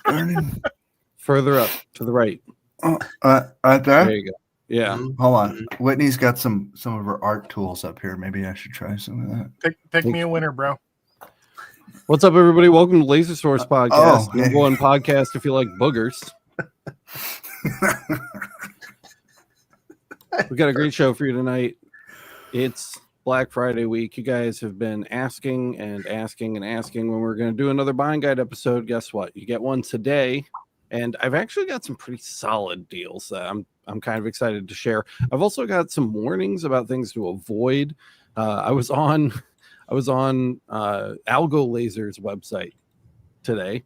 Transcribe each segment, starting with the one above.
Burning. Further up to the right. Right there? There you go. Yeah. Hold on. Whitney's got some of her art tools up here. Maybe I should try some of that. Pick me a winner, bro. What's up, everybody? Welcome to Laser Source Podcast. hey. Number one podcast if you like boogers. We got a great show for you tonight. It's Black Friday week. You guys have been asking and asking and asking when we're going to do another buying guide episode. Guess what? You get one today. And I've actually got some pretty solid deals that I'm kind of excited to share. I've also got some warnings about things to avoid. I was on AlgoLaser's website today,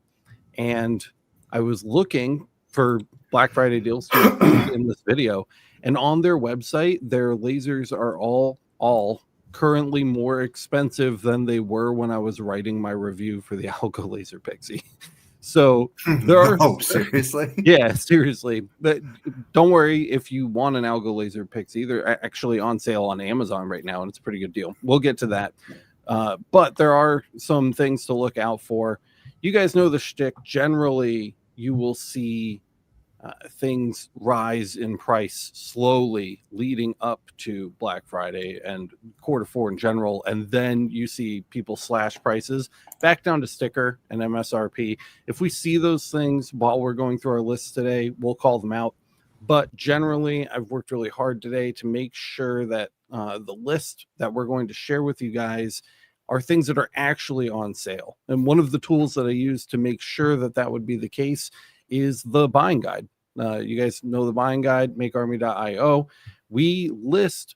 and I was looking for Black Friday deals to include in this video. And on their website, their lasers are all currently more expensive than they were when I was writing my review for the AlgoLaser Pixie. So there are seriously? Yeah, seriously. But don't worry if you want an AlgoLaser Pixie. They're actually on sale on Amazon right now, and it's a pretty good deal. We'll get to that. But there are some things to look out for. You guys know the shtick. Generally, you will see things rise in price slowly leading up to Black Friday and Q4 in general, and then you see people slash prices back down to sticker and MSRP. If we see those things while we're going through our lists today, we'll call them out. But generally, I've worked really hard today to make sure that the list that we're going to share with you guys are things that are actually on sale. And one of the tools that I use to make sure that that would be the case is the buying guide. You guys know the buying guide, makearmy.io. We list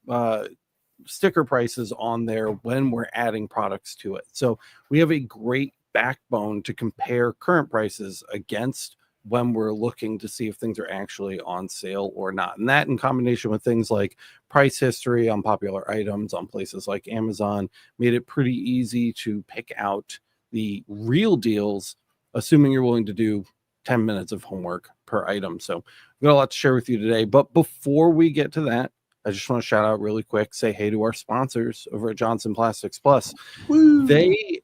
sticker prices on there when we're adding products to it. So we have a great backbone to compare current prices against when we're looking to see if things are actually on sale or not. And that, in combination with things like price history on popular items on places like Amazon, made it pretty easy to pick out the real deals, assuming you're willing to do 10 minutes of homework per item. So we've got a lot to share with you today. But before we get to that, I just want to shout out really quick, say hey to our sponsors over at Johnson Plastics Plus. Woo. They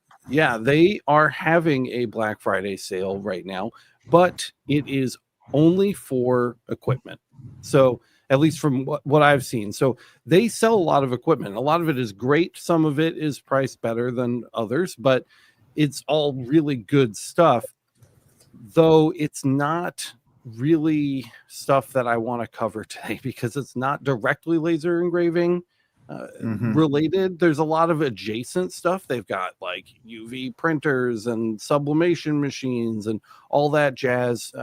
are having a Black Friday sale right now, but it is only for equipment. So at least from what I've seen. So they sell a lot of equipment. A lot of it is great. Some of it is priced better than others, but it's all really good stuff. Though it's not really stuff that I want to cover today because it's not directly laser engraving related. There's a lot of adjacent stuff. They've got like UV printers and sublimation machines and all that jazz.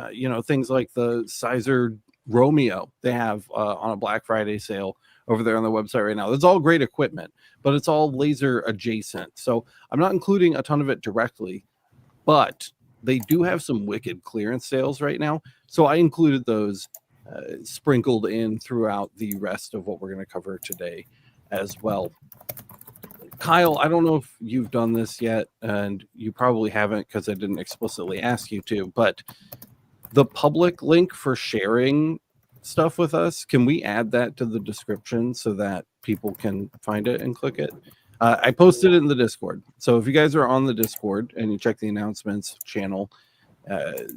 Things like the Sizer Romeo they have on a Black Friday sale over there on the website right now. It's all great equipment, but it's all laser adjacent. So I'm not including a ton of it directly, but they do have some wicked clearance sales right now. So I included those sprinkled in throughout the rest of what we're going to cover today as well. Kyle, I don't know if you've done this yet, and you probably haven't because I didn't explicitly ask you to, but the public link for sharing stuff with us, can we add that to the description so that people can find it and click it? I posted it in the Discord. So if you guys are on the Discord and you check the announcements channel,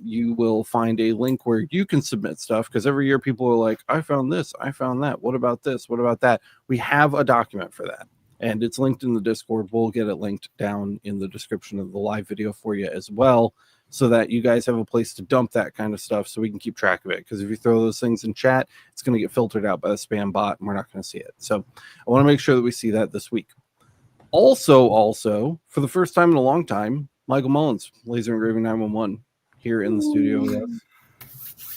you will find a link where you can submit stuff, because every year people are like, I found this, I found that. What about this? What about that? We have a document for that, and it's linked in the Discord. We'll get it linked down in the description of the live video for you as well, so that you guys have a place to dump that kind of stuff so we can keep track of it. Because if you throw those things in chat, it's going to get filtered out by the spam bot, and we're not going to see it. So I want to make sure that we see that this week. Also, for the first time in a long time, Michael Mullins, Laser Engraving 911, here in the studio with us.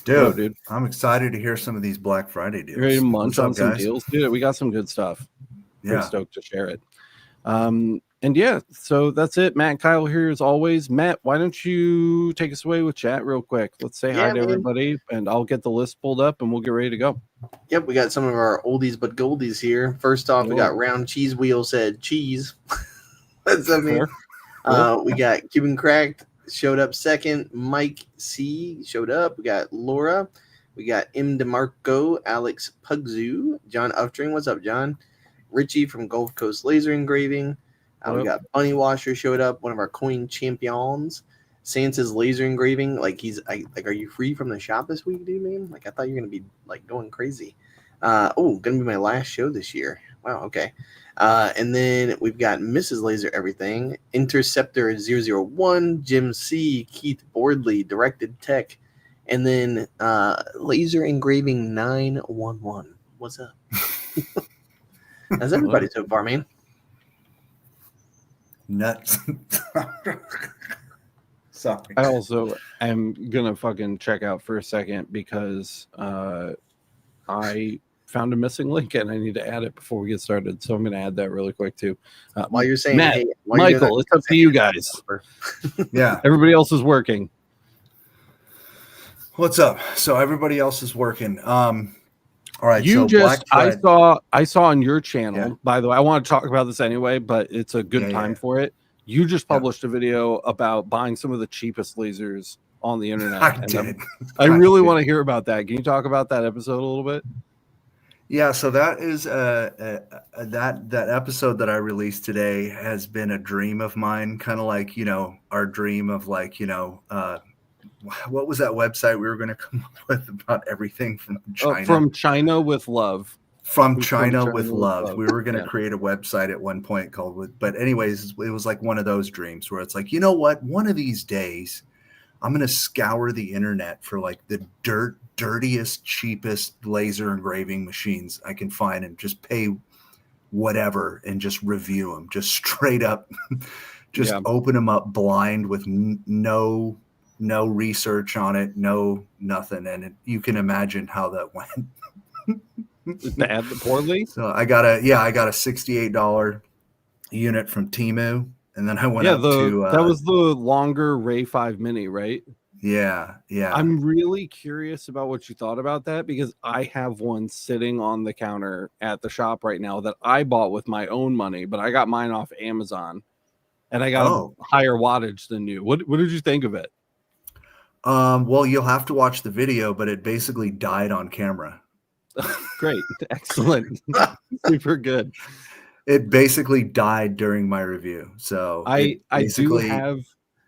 Dude, I'm excited to hear some of these Black Friday deals. Ready to munch on some deals? Dude, we got some good stuff. Yeah. Pretty stoked to share it. So that's it. Matt and Kyle here as always. Matt, why don't you take us away with chat real quick? Let's say hi to everybody, and I'll get the list pulled up, and we'll get ready to go. Yep, we got some of our oldies but goldies here. First off, we got Round Cheese Wheel said cheese. What's that mean? We got Cuban Cracked showed up second. Mike C showed up. We got Laura. We got M. DeMarco, Alex Pugzoo, John Uftring. What's up, John? Richie from Gulf Coast Laser Engraving. We got Bunny Washer showed up, one of our coin champions. Santa's laser engraving. Like are you free from the shop this week, dude, man? Like I thought you were gonna be like going crazy. Gonna be my last show this year. Wow, okay. And then we've got Mrs. Laser Everything, Interceptor 001, Jim C, Keith Boardley, Directed Tech, and then Laser Engraving 911. What's up? How's everybody so far, man? Nuts. Sorry. I also am gonna fucking check out for a second because I found a missing link and I need to add it before we get started. So I'm gonna add that really quick too. While you're saying, Matt, hey, Michael, it's up to you guys. Yeah. Everybody else is working. What's up? So everybody else is working. All right. You so just I saw on your channel, Yeah. by the way, I want to talk about this anyway, but it's a good time for it. You just published a video about buying some of the cheapest lasers on the internet. I did. I really want to hear about that. Can you talk about that episode a little bit? Yeah, so that is that episode that I released today has been a dream of mine, kind of like, our dream of like, what was that website we were going to come up with about everything from China? From China with Love. From China with Love. We were going to Yeah. create a website at one point called, but anyways, it was like one of those dreams where it's like, you know what? One of these days, I'm going to scour the internet for like the dirtiest, cheapest laser engraving machines I can find and just pay whatever and just review them, just straight up, just open them up blind with no research on it, nothing. And you can imagine how that went. Bad poorly. So I got a $68 unit from Temu, and then I went up to that was the longer Ray 5 Mini, right? Yeah. I'm really curious about what you thought about that because I have one sitting on the counter at the shop right now that I bought with my own money, but I got mine off Amazon, and I got a higher wattage than you. What did you think of it? Well, you'll have to watch the video, but it basically died on camera. Great. Excellent. Super good. It basically died during my review. So I do have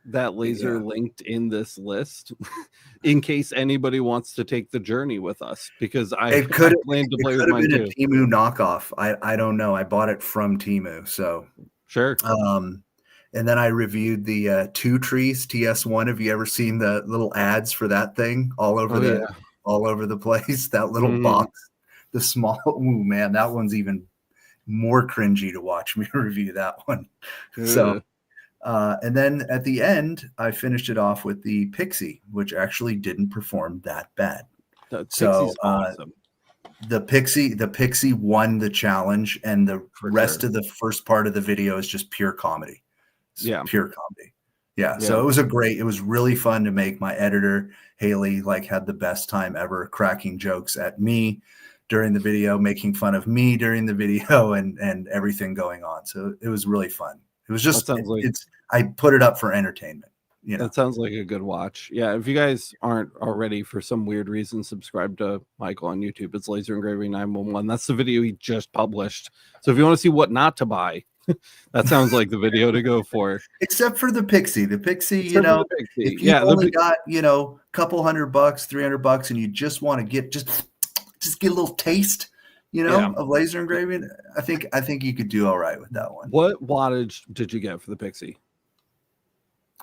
that laser linked in this list in case anybody wants to take the journey with us, because I plan to play with mine too. A Temu knockoff. I don't know. I bought it from Temu. So sure. And then I reviewed the Two Trees TS1. Have you ever seen the little ads for that thing all over the place? That little box, the small. Ooh, man, that one's even more cringy to watch me review that one. So, and then at the end, I finished it off with the Pixie, which actually didn't perform that bad. So, awesome. The Pixie won the challenge, and the rest of the first part of the video is just pure comedy. Pure comedy. Yeah. So it was really fun to make. My editor, Haley, had the best time ever cracking jokes at me during the video, making fun of me during the video, and everything going on. So it was really fun. It was just, I put it up for entertainment. That sounds like a good watch. Yeah. If you guys aren't already, for some weird reason, subscribe to Michael on YouTube. It's Laser Engraving 911. That's the video he just published. So if you want to see what not to buy, that sounds like the video to go for. Except for the Pixie. The Pixie, if you only got, a couple $100, $300, and you just want to get just get a little taste, of laser engraving, I think you could do all right with that one. What wattage did you get for the Pixie?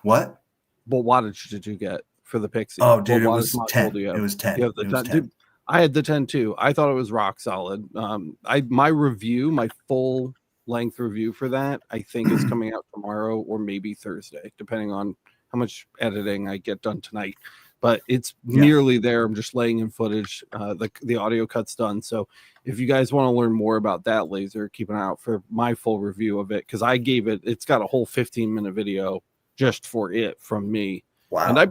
What wattage did you get for the Pixie? Oh, dude, it was 10. It was 10. You have the 10. Dude, I had the 10 too. I thought it was rock solid. My full length review for that, I think, is coming out tomorrow or maybe Thursday, depending on how much editing I get done tonight. But it's nearly there. I'm just laying in footage. The audio cut's done. So if you guys want to learn more about that laser, keep an eye out for my full review of it, because I gave it's got a whole 15-minute video just for it from me. Wow. And I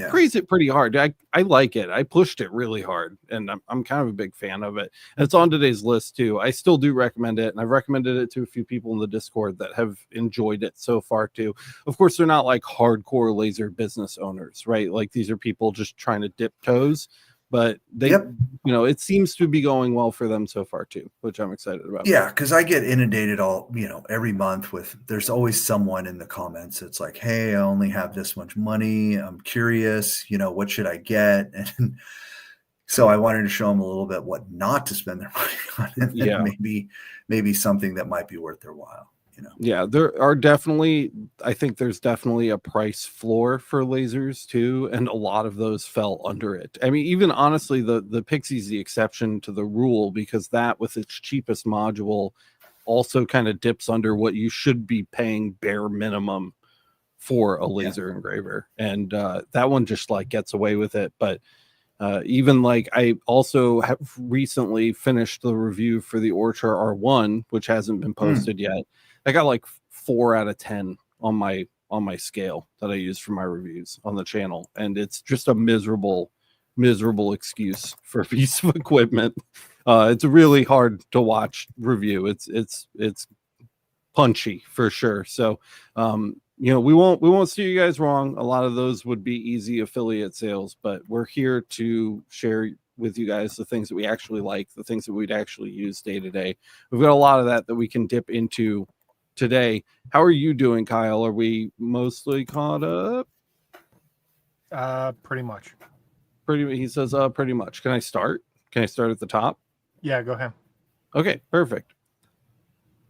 praise it pretty hard. I like it. I pushed it really hard, and I'm kind of a big fan of it. And it's on today's list too. I still do recommend it, and I've recommended it to a few people in the Discord that have enjoyed it so far too. Of course, they're not like hardcore laser business owners, right? Like, these are people just trying to dip toes, but they, it seems to be going well for them so far too, which I'm excited about. Yeah, because I get inundated every month with, there's always someone in the comments that's like, hey, I only have this much money. I'm curious, what should I get? And so I wanted to show them a little bit what not to spend their money on, and maybe something that might be worth their while. Yeah, there are definitely, I think there's definitely a price floor for lasers too, and a lot of those fell under it. I mean, even honestly, the Pixie's the exception to the rule, because that, with its cheapest module, also kind of dips under what you should be paying bare minimum for a laser engraver, and that one just like gets away with it. But even like, I also have recently finished the review for the Ortur R1, which hasn't been posted yet. I got like 4 out of 10 on my scale that I use for my reviews on the channel, and it's just a miserable excuse for a piece of equipment. It's really hard to watch review. It's punchy for sure. So we won't steer you guys wrong. A lot of those would be easy affiliate sales, but we're here to share with you guys the things that we actually like, the things that we'd actually use day to day. We've got a lot of that we can dip into today. How are you doing, Kyle? Are we mostly caught up? Pretty much. He says pretty much. Can I start at the top? Yeah, go ahead. Okay, perfect.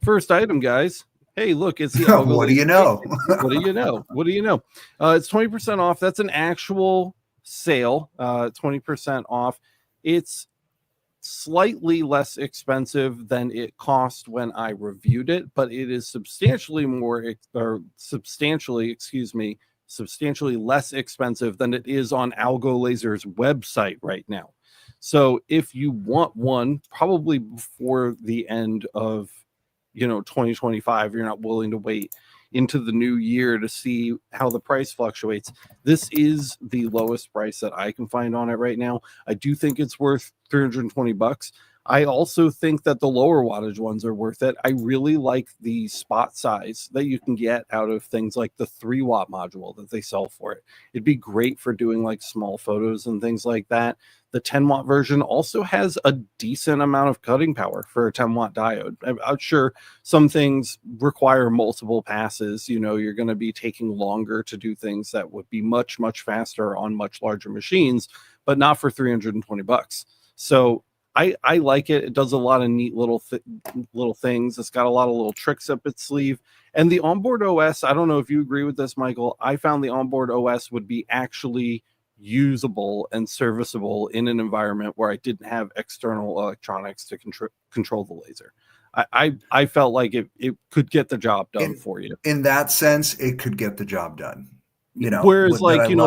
First item, guys. Hey, look, it's the What do you know? What do you know? What do you know? It's 20% off. That's an actual sale. 20% off. It's slightly less expensive than it cost when I reviewed it, but it is substantially substantially less expensive than it is on AlgoLaser's website right now. So if you want one, probably before the end of 2025, you're not willing to wait into the new year to see how the price fluctuates, this is the lowest price that I can find on it right now. I do think it's worth $320. I also think that the lower wattage ones are worth it. I really like the spot size that you can get out of things like the 3-watt module that they sell for it. It'd be great for doing like small photos and things like that. The 10-watt version also has a decent amount of cutting power for a 10-watt diode. I'm sure some things require multiple passes. You're going to be taking longer to do things that would be much, much faster on much larger machines, but not for $320. So I like it. It does a lot of neat little things. It's got a lot of little tricks up its sleeve. And the onboard OS, I don't know if you agree with this, Michael. I found the onboard OS would be actually usable and serviceable in an environment where I didn't have external electronics to control the laser. I felt like it could get the job done for you. In that sense, it could get the job done. Whereas like, did I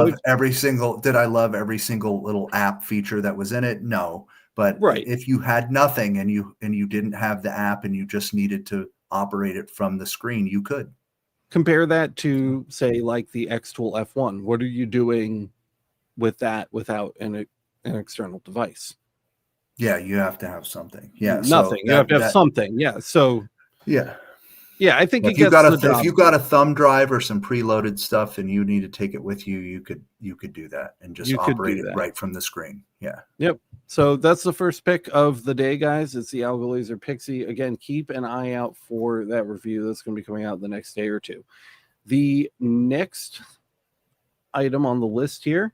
love every single little app feature that was in it? No. But if you had nothing and you didn't have the app and you just needed to operate it from the screen, you could. Compare that to, say, like the xTool F1. What are you doing with that without an external device? Yeah, you have to have something. Yeah, nothing. You have to have something. Yeah. So yeah, I think if you've got a thumb drive or some preloaded stuff and you need to take it with you, you could do that and just operate it right from the screen. Yeah. Yep. So that's the first pick of the day, guys. It's the AlgoLaser Pixie. Again, keep an eye out for that review. That's going to be coming out the next day or two. The next item on the list here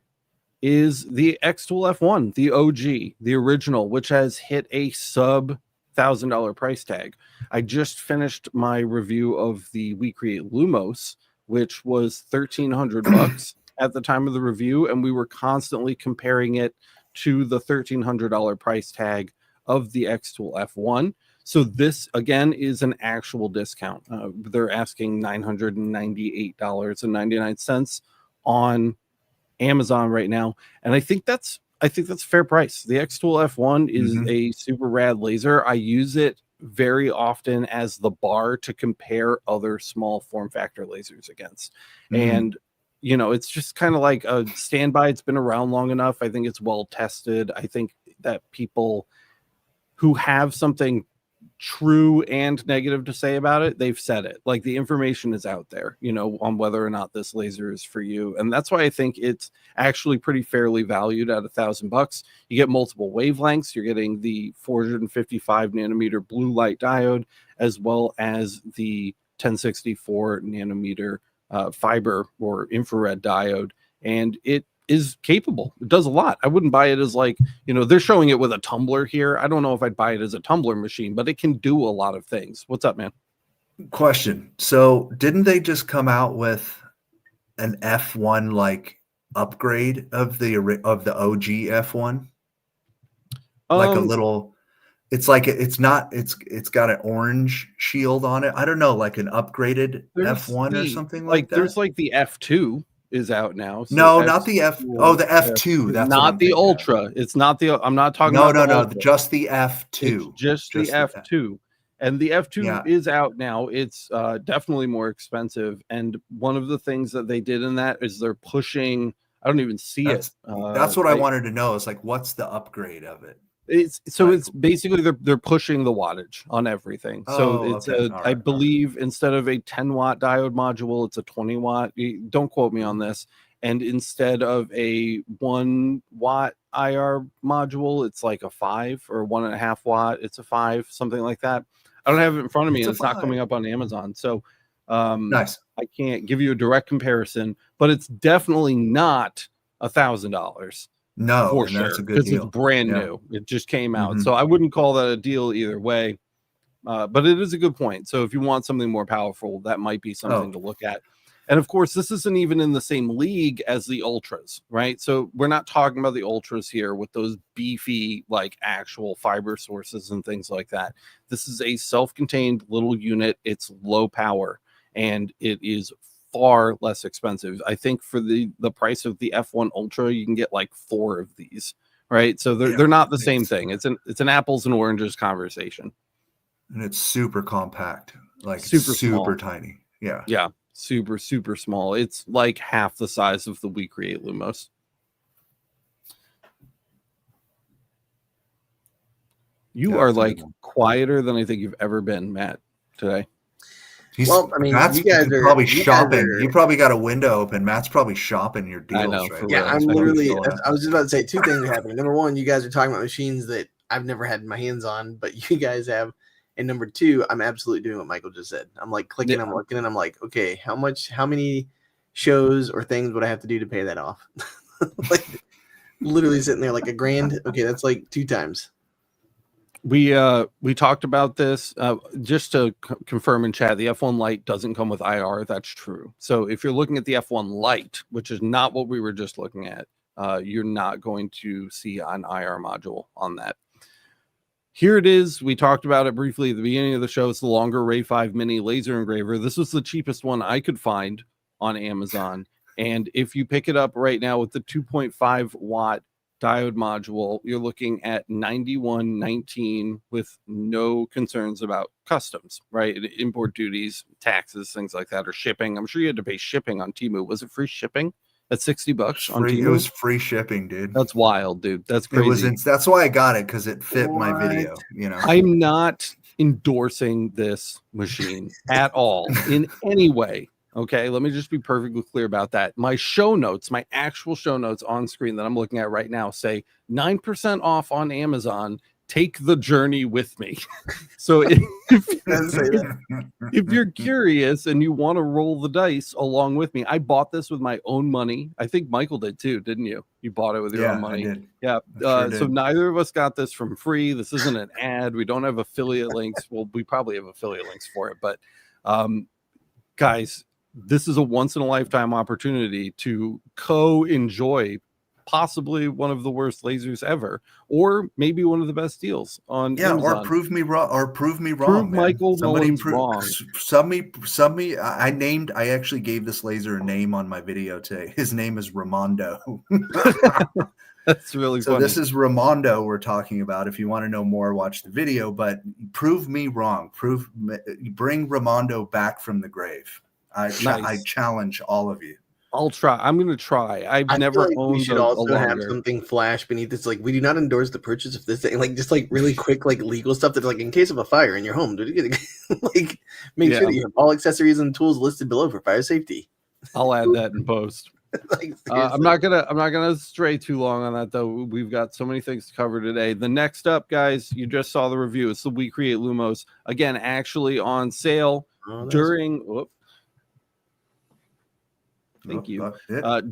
is the xTool F1, the OG, the original, which has hit a sub $1,000 price tag. I just finished my review of the WeCreate Lumos, which was $1,300 at the time of the review, and we were constantly comparing it to the $1,300 price tag of the xTool F1. So this again is an actual discount. They're asking $998.99 on Amazon right now, and I think that's a fair price. The xTool F1 is a super rad laser. I use it very often as the bar to compare other small form factor lasers against. And it's just kind of like a standby. It's been around long enough. I think it's well tested. I think that people who have something true and negative to say about it, they've said it. Like the information is out there, you know, on whether or not this laser is for you. And that's why I think it's actually pretty fairly valued at $1,000. You get multiple wavelengths. You're getting the 455 nanometer blue light diode, as well as the 1064 nanometer fiber or infrared diode. And it is capable. It does a lot. I wouldn't buy it as like, you know, they're showing it with a tumbler here. I don't know if I'd buy it as a tumbler machine, but it can do a lot of things. What's up, man? Question. So didn't they just come out with an F1 like upgrade of the OG F1? Like a little, it's like it's got an orange shield on it. I don't know, like an upgraded F1 or something like that. There's like the F2 is out now. So no, not the F. Oh, the F2. That's not the Ultra. It's not the. I'm not talking about. No, just the F2. It's just the F2, and the F2 is out now. It's definitely more expensive. And one of the things that they did in that is they're pushing. I don't even see it. That's what I wanted to know. Is like, what's the upgrade of it? It's basically they're pushing the wattage on everything. So it's I believe instead of a 10-watt diode module, it's a 20-watt. Don't quote me on this. And instead of a 1-watt IR module, it's like a 5 or 1.5 watt. It's a 5, something like that. I don't have it in front of me, and it's not coming up on Amazon. So nice. I can't give you a direct comparison, but it's definitely not $1,000. No, for sure, that's a good deal. It's brand new. It just came out. So I wouldn't call that a deal either way. But it is a good point. So if you want something more powerful, that might be something to look at. And of course, this isn't even in the same league as the Ultras, right? So we're not talking about the Ultras here with those beefy, like actual fiber sources and things like that. This is a self-contained little unit. It's low power, and it is far less expensive. I think for the price of the F1 Ultra, you can get like 4 of these, right? So they're not the same thing. It's an apples and oranges conversation. And it's super compact, like super tiny. Yeah, super small. It's like half the size of the WeCreate Lumos. You are like quieter than I think you've ever been, Matt, today. Well, I mean, Matt's you guys are probably shopping. You probably got a window open. Matt's probably shopping your deals. I know, right? Yeah, I'm literally. I was just about to say 2 things are happening. Number 1, you guys are talking about machines that I've never had my hands on, but you guys have. And number 2, I'm absolutely doing what Michael just said. I'm like clicking, I'm looking, and I'm like, okay, how many shows or things would I have to do to pay that off? Like literally sitting there like $1,000. Okay, that's like 2 times. We talked about this just to confirm in chat. The F1 Lite doesn't come with IR. That's true. So if you're looking at the F1 Lite, which is not what we were just looking at, you're not going to see an IR module on that. Here it is. We talked about it briefly at the beginning of the show. It's the longer Ray 5 Mini laser engraver. This was the cheapest one I could find on Amazon. And if you pick it up right now with the 2.5 watt diode module, you're looking at $91.19 with no concerns about customs, right? Import duties, taxes, things like that, or shipping. I'm sure you had to pay shipping on Temu. Was it free shipping at $60 on Temu? It was free shipping, dude. That's wild, dude. That's crazy. That's why I got it, because it fit my video. You know, I'm not endorsing this machine at all in any way. Okay, let me just be perfectly clear about that. My show notes, my actual show notes on screen that I'm looking at right now say 9% off on Amazon. Take the journey with me. So if you're curious and you want to roll the dice along with me, I bought this with my own money. I think Michael did too, didn't you? You bought it with your own money. I did. Yeah. So neither of us got this from free. This isn't an ad. We don't have affiliate links. Well, we probably have affiliate links for it, but guys, this is a once in a lifetime opportunity to co-enjoy possibly one of the worst lasers ever, or maybe one of the best deals on Amazon. Or prove me wrong, Prove Michael Mullins wrong. I actually gave this laser a name on my video today. His name is Ramondo. That's really funny. So this is Ramondo we're talking about. If you want to know more, watch the video, but prove me wrong. Bring Ramondo back from the grave. I challenge all of you. I'll try. I'm going to try. I've I never feel like we owned should a also have launder. something flash beneath this. Like, we do not endorse the purchase of this thing. Like, just like really quick, like legal stuff that's like in case of a fire in your home, like make sure that you have all accessories and tools listed below for fire safety. I'll add that in post. Like, I'm not gonna stray too long on that though. We've got so many things to cover today. The next up, guys, you just saw the review. It's the WeCreate Lumos, again, actually on sale during. Whoop, thank you.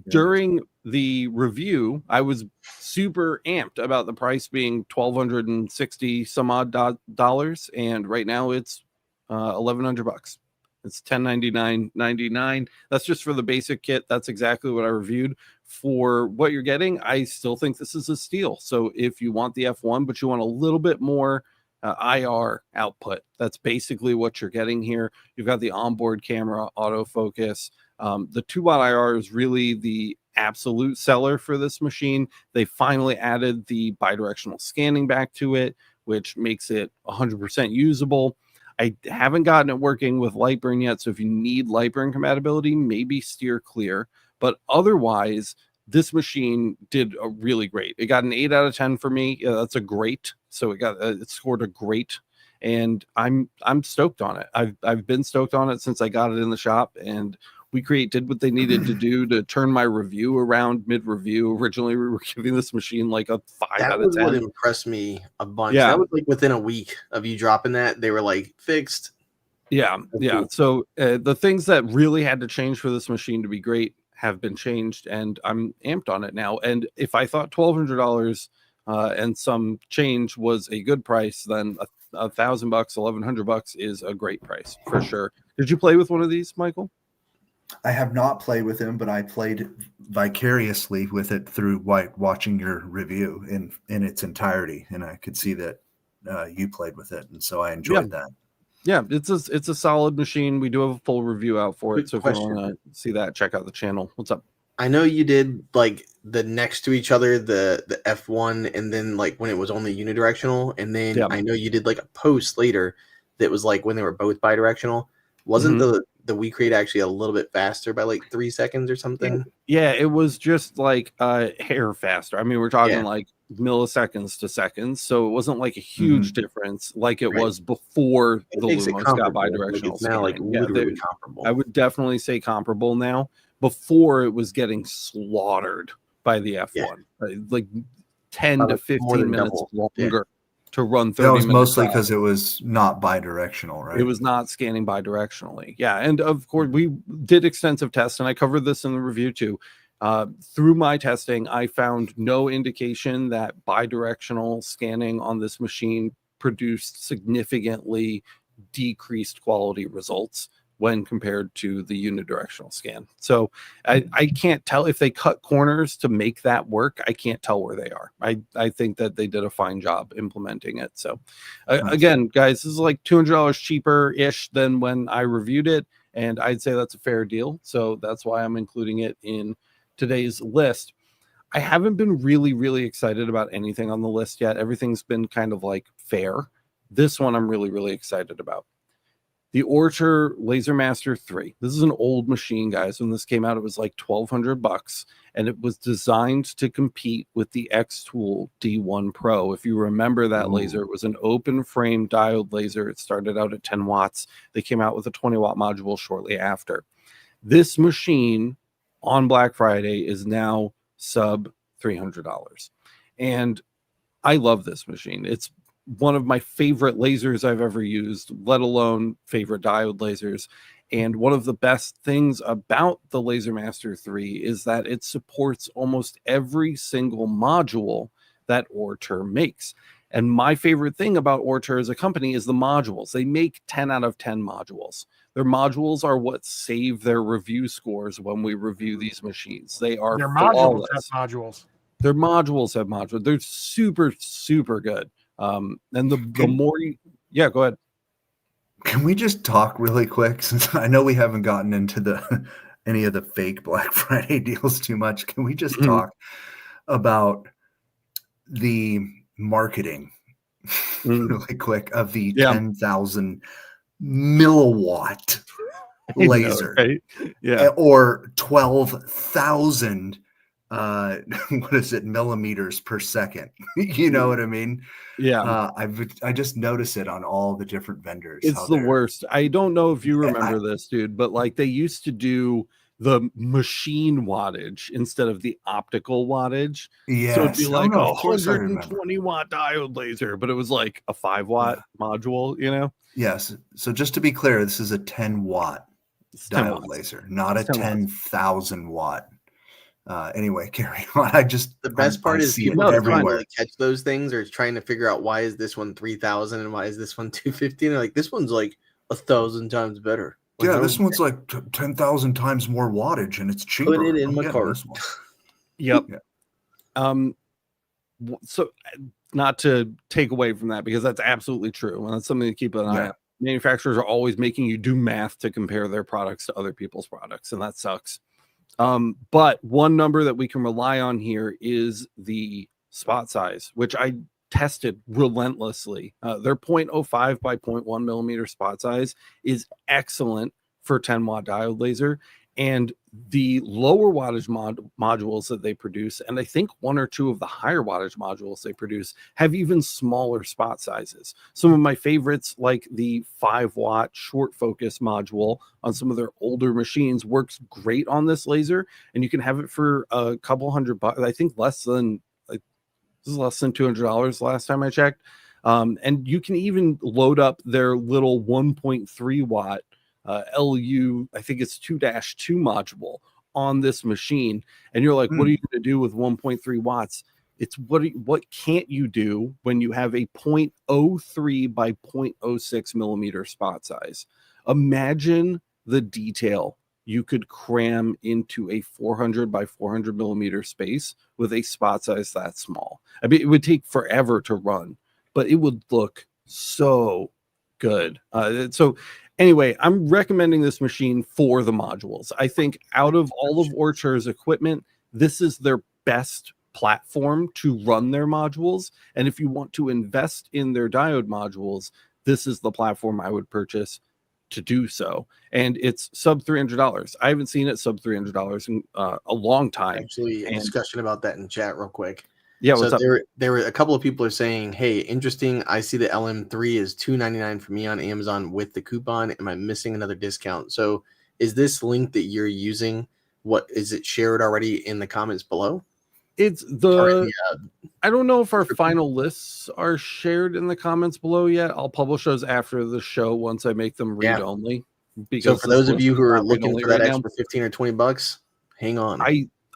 During the review, I was super amped about the price being $1,260 some odd dollars, and right now it's $1,100. It's $1099.99. That's just for the basic kit. That's exactly what I reviewed. For what you're getting, I still think this is a steal. So if you want the F1, but you want a little bit more IR output, that's basically what you're getting here. You've got the onboard camera, autofocus. The 2-watt IR is really the absolute seller for this machine. They finally added the bidirectional scanning back to it, which makes it 100% usable. I haven't gotten it working with Lightburn yet, so if you need Lightburn compatibility, maybe steer clear. But otherwise, this machine did a really great. It got an 8 out of 10 for me. Yeah, that's a great. So it scored a great, and I'm stoked on it. I've been stoked on it since I got it in the shop, and WeCreate did what they needed to do to turn my review around mid-review. Originally, we were giving this machine like a 5 out of 10. That impressed me a bunch. Yeah. That was like within a week of you dropping that. They were like fixed. Yeah. Cool. So the things that really had to change for this machine to be great have been changed, and I'm amped on it now. And if I thought $1,200 and some change was a good price, then $1,000, $1,100 is a great price for sure. Did you play with one of these, Michael? I have not played with him, but I played vicariously with it through watching your review in its entirety, and I could see that you played with it, and so I enjoyed that. Yeah, it's a solid machine. We do have a full review out for it, so if you want to see that, check out the channel. What's up? I know you did like the next to each other, the F1, and then like when it was only unidirectional, and then I know you did like a post later that was like when they were both bidirectional. Wasn't the WeCreate actually a little bit faster by like 3 seconds or something? Yeah, it was just like a hair faster. I mean, we're talking like milliseconds to seconds, so it wasn't like a huge difference like it was before the Lumos got bidirectional. Like it's now like literally comparable. I would definitely say comparable now. Before it was getting slaughtered by the F1, like 10 to 15 minutes longer to run 30 minutes. That was mostly because it was not bidirectional, right? It was not scanning bidirectionally. Yeah, and of course we did extensive tests, and I covered this in the review too. Through my testing, I found no indication that bidirectional scanning on this machine produced significantly decreased quality results when compared to the unidirectional scan. So I can't tell if they cut corners to make that work. I can't tell where they are. I think that they did a fine job implementing it. So again, guys, this is like $200 cheaper-ish than when I reviewed it, and I'd say that's a fair deal. So that's why I'm including it in today's list. I haven't been really excited about anything on the list yet. Everything's been kind of like fair. This one I'm really excited about. The Ortur Laser Master 3. This is an old machine, guys. When this came out, it was like $1,200, and it was designed to compete with the xTool D1 Pro. If you remember that laser, it was an open frame diode laser. It started out at 10 watts. They came out with a 20-watt module shortly after. This machine on Black Friday is now sub $300. And I love this machine. It's one of my favorite lasers I've ever used, let alone favorite diode lasers. And one of the best things about the Laser Master 3 is that it supports almost every single module that Ortur makes. And my favorite thing about Ortur as a company is the modules. They make 10 out of 10 modules. Their modules are what save their review scores when we review these machines. They are their flawless. modules. Their modules have modules. They're super good. And the more you, go ahead. Can we just talk really quick, since I know we haven't gotten into any of the fake Black Friday deals too much? Can we just talk about the marketing really quick of the 10,000 milliwatt laser, right? Yeah, or 12,000 what is it, millimeters per second. You know what I mean? yeah. I just notice it on all the different vendors. It's how the they're worst. I don't know if you I, remember this, dude, but like they used to do the machine wattage instead of the optical wattage. So it'd be yes. Oh like no, a of course I remember. 120-watt diode laser, but it was like a 5-watt Yeah. module, you know? Yes. So just to be clear, this is a 10-watt It's 10 diode watts. laser, not It's a 10 watts. 10,000 watt. Anyway, carry on. The best part I is see it people No, don't it's fine. everywhere. really catch those things, or trying to figure out why is this one 3,000 and why is this one 250. And they're like, this one's like 1,000 times better. Like, Yeah, I this don't one's like 10,000 times more wattage and it's cheaper. put it in I'm my getting cart. this one. Yep. Yeah. So not to take away from that, because that's absolutely true, and that's something to keep an eye on. Manufacturers are always making you do math to compare their products to other people's products, and that sucks. But one number that we can rely on here is the spot size, which I tested relentlessly. Their 0.05 by 0.1 millimeter spot size is excellent for 10-watt diode laser, and the lower wattage modules that they produce, and I think one or two of the higher wattage modules they produce, have even smaller spot sizes. Some of my favorites, like the 5-watt short focus module on some of their older machines, works great on this laser, and you can have it for a couple $100. I think less than $200 last time I checked. And you can even load up their little 1.3 watt LU, I think it's 2-2 module on this machine. And you're like, what are you going to do with 1.3 watts? It's what can't you do when you have a 0.03 by 0.06 millimeter spot size? Imagine the detail you could cram into a 400 by 400 millimeter space with a spot size that small. I mean, it would take forever to run, but it would look so good. So anyway, I'm recommending this machine for the modules. I think out of all of Ortur's equipment, this is their best platform to run their modules. And if you want to invest in their diode modules, this is the platform I would purchase to do so. And it's sub $300. I haven't seen it sub $300 in a long time. Actually, a discussion about that in chat real quick. Yeah, so what's up? There were a couple of people are saying, hey, interesting. I see the LM3 is $299 for me on Amazon with the coupon. Am I missing another discount? So is this link that you're using, what is it shared already in the comments below? It's the I don't know if our final lists are shared in the comments below yet. I'll publish those after the show once I make them read only. Because so for those of you who are looking for that extra 15 or 20 bucks, hang on.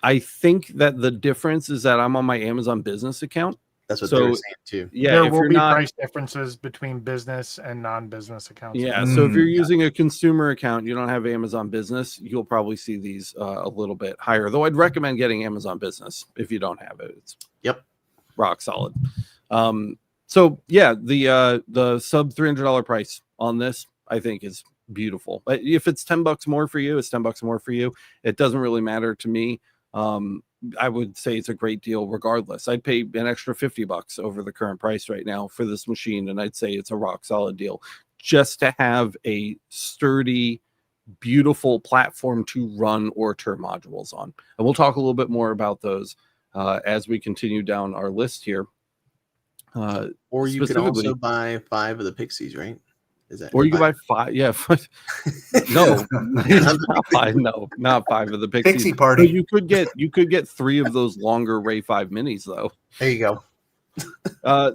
I think that the difference is that I'm on my Amazon business account. That's what they're saying too. Yeah, there will be price differences between business and non-business accounts. Yeah, so if you're using a consumer account, you don't have Amazon Business, you'll probably see these a little bit higher. Though I'd recommend getting Amazon Business if you don't have it. It's rock solid. So yeah, the sub $300 price on this, I think, is beautiful. But if it's $10 more for you, it's $10 more for you. It doesn't really matter to me. I would say it's a great deal regardless. I'd pay an extra $50 over the current price right now for this machine, and I'd say it's a rock solid deal just to have a sturdy, beautiful platform to run Ortur modules on. And we'll talk a little bit more about those as we continue down our list here. Or you could also buy 5 of the Pixies, right? Is that or you can buy 5? Yeah. No, not 5. No, not 5 of the Pixies. Pixie party. But you could get 3 of those longer Ray 5 minis though. There you go.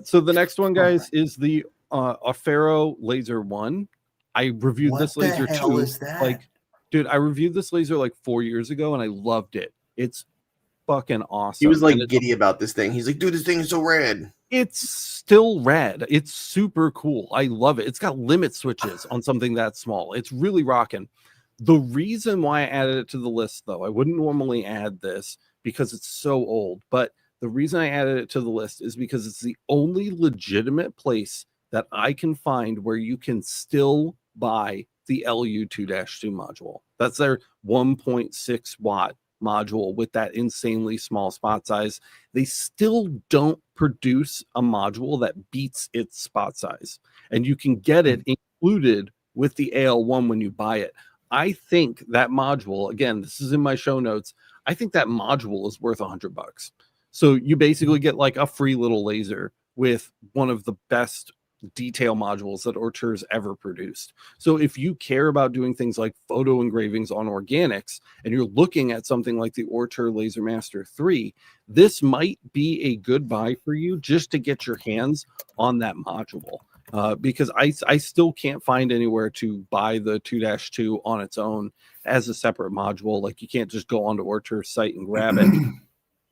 So the next one, guys, is the Aufero Laser 1. I reviewed this laser too. Like, dude, I reviewed this laser like 4 years ago and I loved it. It's fucking awesome. He was like giddy about this thing. He's like, dude, this thing is so rad. It's still rad. It's super cool. I love it. It's got limit switches on something that small. It's really rocking. The reason why I added it to the list, though, I wouldn't normally add this because it's so old, but the reason I added it to the list is because it's the only legitimate place that I can find where you can still buy the LU2-2 module. That's their 1.6 watt module with that insanely small spot size. They still don't produce a module that beats its spot size, and you can get it included with the AL1 when you buy it. I think that module, again, this is in my show notes, I think that module is worth $100. So you basically get like a free little laser with one of the best detail modules that Ortur's ever produced. So if you care about doing things like photo engravings on organics and you're looking at something like the Ortur Laser Master 3, this might be a good buy for you just to get your hands on that module. Because I still can't find anywhere to buy the 2-2 on its own as a separate module. Like you can't just go onto Ortur's site and grab it.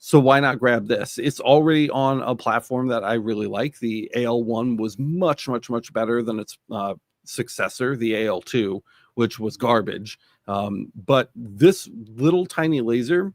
So why not grab this? It's already on a platform that I really like. The AL1 was much, much, much better than its successor, the AL2, which was garbage. But this little tiny laser,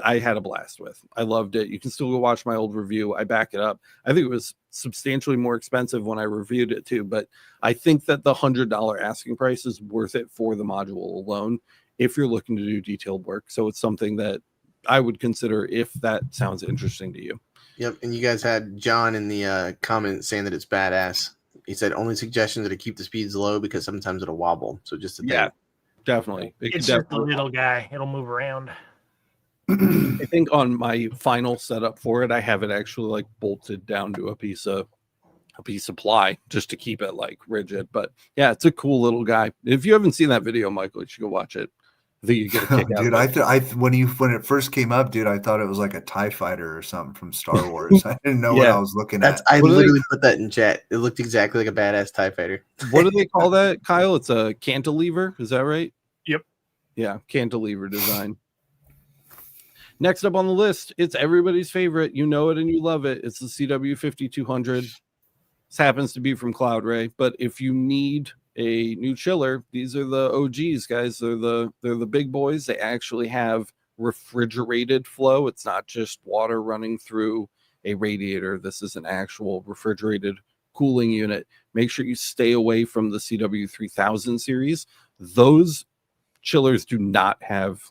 I had a blast with. I loved it. You can still go watch my old review. I back it up. I think it was substantially more expensive when I reviewed it too, but I think that the $100 asking price is worth it for the module alone if you're looking to do detailed work. So it's something that I would consider if that sounds interesting to you. Yep, and you guys had John in the comments saying that it's badass. He said only suggestions are to keep the speeds low because sometimes it'll wobble. So just a thing. Yeah, definitely. It's just a little guy. It'll move around. I think on my final setup for it, I have it actually like bolted down to a piece of ply just to keep it like rigid. But yeah, it's a cool little guy. If you haven't seen that video, Michael, you should go watch it. I think you get a kick out dude, of it. when it first came up, dude, I thought it was like a TIE fighter or something from Star Wars. I didn't know what I was looking at. I literally put that in chat. It looked exactly like a badass TIE fighter. What do they call that, Kyle? It's a cantilever. Is that right? Yep. Yeah, cantilever design. Next up on the list, it's everybody's favorite. You know it and you love it. It's the CW5200. This happens to be from Cloud Ray, but if you need a new chiller, these are the OGs, guys. They're the big boys. They actually have refrigerated flow. It's not just water running through a radiator. This is an actual refrigerated cooling unit. Make sure you stay away from the CW3000 series. Those chillers do not have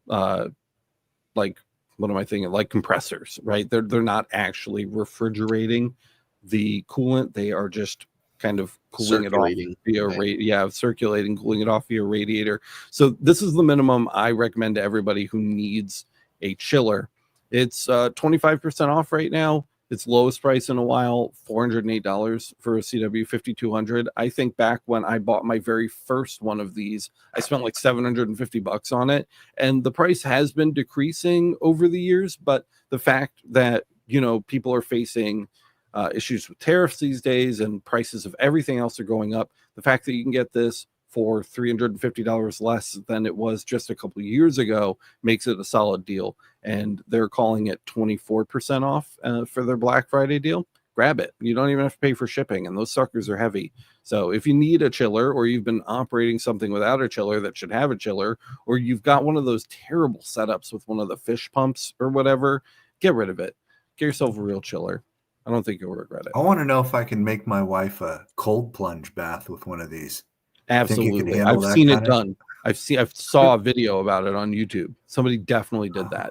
like, what am I thinking? Like compressors, right? They're not actually refrigerating the coolant. They are just kind of cooling it off via circulating, cooling it off via radiator. So this is the minimum I recommend to everybody who needs a chiller. It's 25% off right now. It's lowest price in a while, $408 for a CW5200. I think back when I bought my very first one of these, I spent like $750 on it, and the price has been decreasing over the years. But the fact that, you know, people are facing issues with tariffs these days and prices of everything else are going up, the fact that you can get this for $350 less than it was just a couple of years ago makes it a solid deal. And they're calling it 24% off for their Black Friday deal. Grab it. You don't even have to pay for shipping, and those suckers are heavy. So if you need a chiller, or you've been operating something without a chiller that should have a chiller, or you've got one of those terrible setups with one of the fish pumps or whatever, get rid of it. Get yourself a real chiller. I don't think you'll regret it. I want to know if I can make my wife a cold plunge bath with one of these. Absolutely. I've seen it done. I saw a video about it on YouTube. Somebody definitely did that.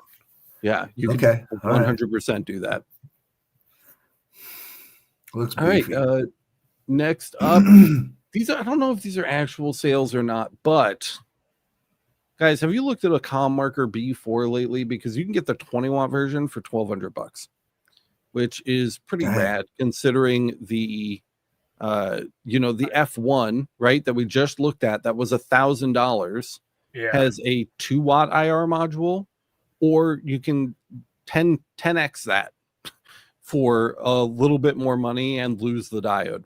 Yeah, you can 100% do that. Looks all right. Next up, I don't know if these are actual sales or not, but guys, have you looked at a ComMarker B4 lately? Because you can get the 20-watt version for $1,200, which is pretty rad considering the the F1, right, that we just looked at, that was $1,000, has a 2-watt IR module, or you can 10x that for a little bit more money and lose the diode.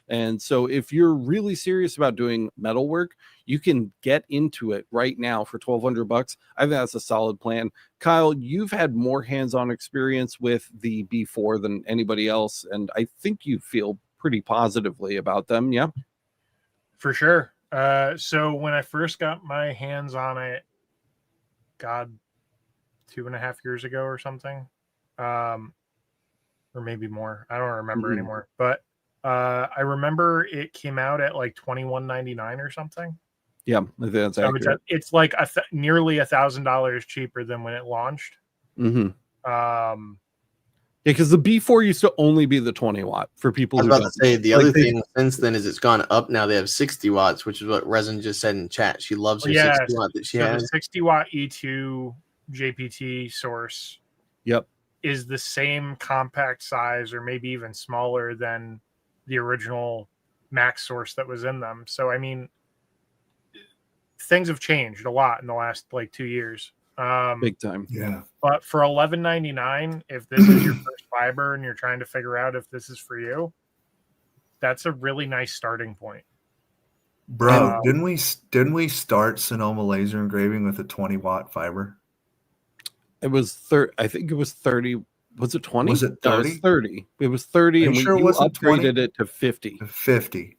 And so if you're really serious about doing metal work, you can get into it right now for $1,200. I think that's a solid plan. Kyle, you've had more hands-on experience with the B4 than anybody else, and I think you feel pretty positively about them. Yeah, for sure. So when I first got my hands on it, God, 2.5 years ago or something, or maybe more, I don't remember anymore, but I remember it came out at like $21.99 or something. Yeah, I think that's accurate. It's like nearly $1,000 cheaper than when it launched. because the B4 used to only be the 20 watt for people I was who about don't to say the like other thing since then is it's gone up. Now they have 60 watts, which is what Resin just said in chat. She loves her 60 watt that she so has. the 60 watt E2 JPT source Yep. is the same compact size or maybe even smaller than the original Maxxe source that was in them. So I mean, things have changed a lot in the last like 2 years. Big time. Yeah. But for $11.99, if this is your first fiber and you're trying to figure out if this is for you, that's a really nice starting point. Bro, didn't we start Sonoma Laser Engraving with a 20 watt fiber? It was I think it was 30. Was it 20? Was it No, 30? it was 30. It was 30, Are and you sure it you wasn't 20? upgraded it to 50. 50.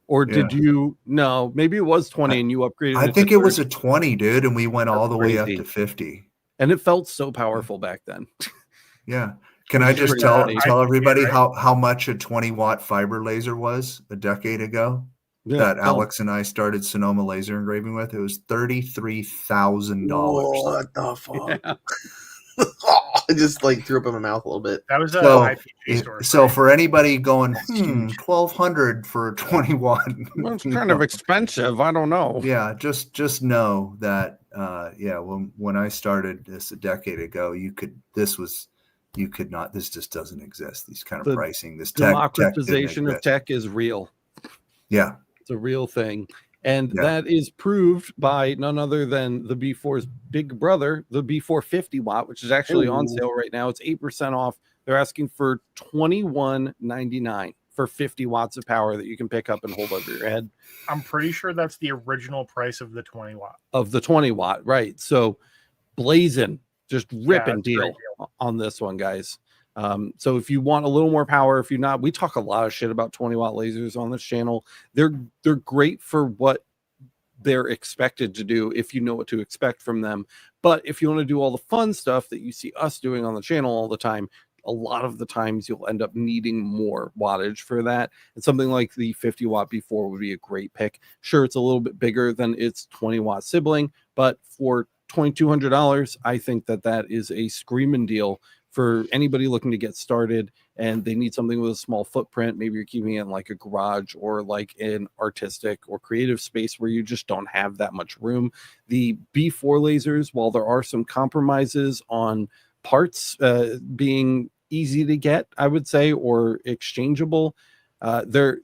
Or did you? No, maybe it was 20 and you upgraded I it think to it was 30. a 20, dude, and we went all the way up crazy. to 50. And it felt so powerful back then. Yeah. Can I just tell everybody how much a 20 watt fiber laser was a decade ago? Yeah, that Alex and I started Sonoma Laser Engraving with. It was $33,000. What the fuck? Yeah. I just like threw up in my mouth a little bit. That was so for anybody going, $1,200 for a 20 watt. Well, it's kind of expensive. I don't know. Yeah, just know that when I started this a decade ago, this just doesn't exist. These kind of pricing, this democratization of tech is real. Yeah. It's a real thing. And that is proved by none other than the B4's big brother, the B4 50 watt, which is actually on sale right now. It's 8% off. They're asking for $21.99 for 50 watts of power that you can pick up and hold over your head. I'm pretty sure that's the original price of the 20 watt. Of the 20 watt, right. So blazing, just ripping deal on this one, guys. So if you want a little more power, if you're not, we talk a lot of shit about 20 watt lasers on this channel. They're great for what they're expected to do if you know what to expect from them. But if you want to do all the fun stuff that you see us doing on the channel all the time, a lot of the times you'll end up needing more wattage for that. And something like the 50 watt B4 would be a great pick. Sure, it's a little bit bigger than its 20 watt sibling, but for $2,200, I think that is a screaming deal for anybody looking to get started and they need something with a small footprint. Maybe you're keeping it in like a garage or like an artistic or creative space where you just don't have that much room. The B4 lasers, while there are some compromises on parts being easy to get, I would say, or exchangeable, they're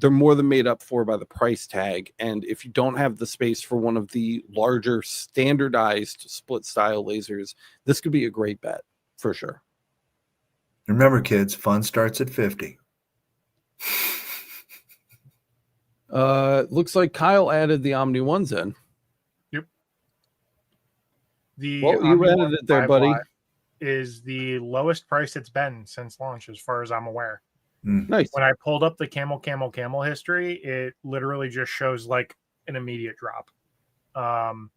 more than made up for by the price tag. And if you don't have the space for one of the larger standardized split style lasers, this could be a great bet. For sure. Remember, kids, fun starts at 50. Looks like Kyle added the Omni ones in. Yep. You added it there, buddy. Is the lowest price it's been since launch, as far as I'm aware. Nice. When I pulled up the camel history, it literally just shows like an immediate drop. And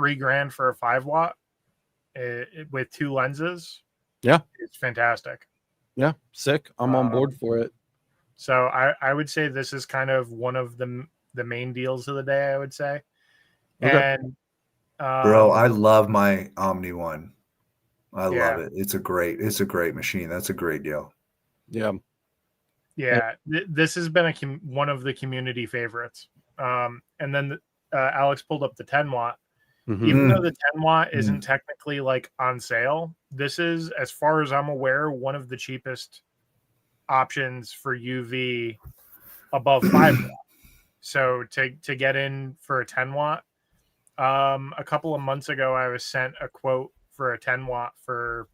$3,000 for a 5 watt. With 2 lenses, it's fantastic. Yeah, sick. I'm on board for it. So I would say this is kind of one of the main deals of the day, I would say. Okay. And bro, I love my Omni one. I love it. It's a great machine. That's a great deal. Yeah. This has been one of the community favorites. And then Alex pulled up the 10 watt. Even though the 10 watt isn't technically like on sale, this is, as far as I'm aware, one of the cheapest options for UV above 5 watt. So to get in for a 10 watt, a couple of months ago, I was sent a quote for a 10 watt for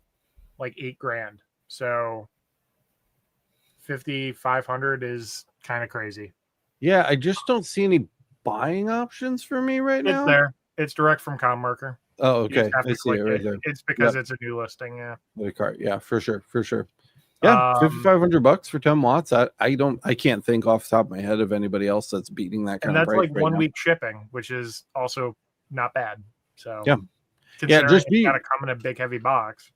like $8,000. So 5,500 is kind of crazy. Yeah, I just don't see any buying options for me right now. It's there. It's direct from ComMarker. Oh, okay. I see it right there. It's because it's a new listing. Yeah, for sure. Yeah, $5,500 for 10 watts. I can't think off the top of my head of anybody else that's beating that kind of price. And that's like 1 week shipping, which is also not bad. So just gotta come in a big heavy box.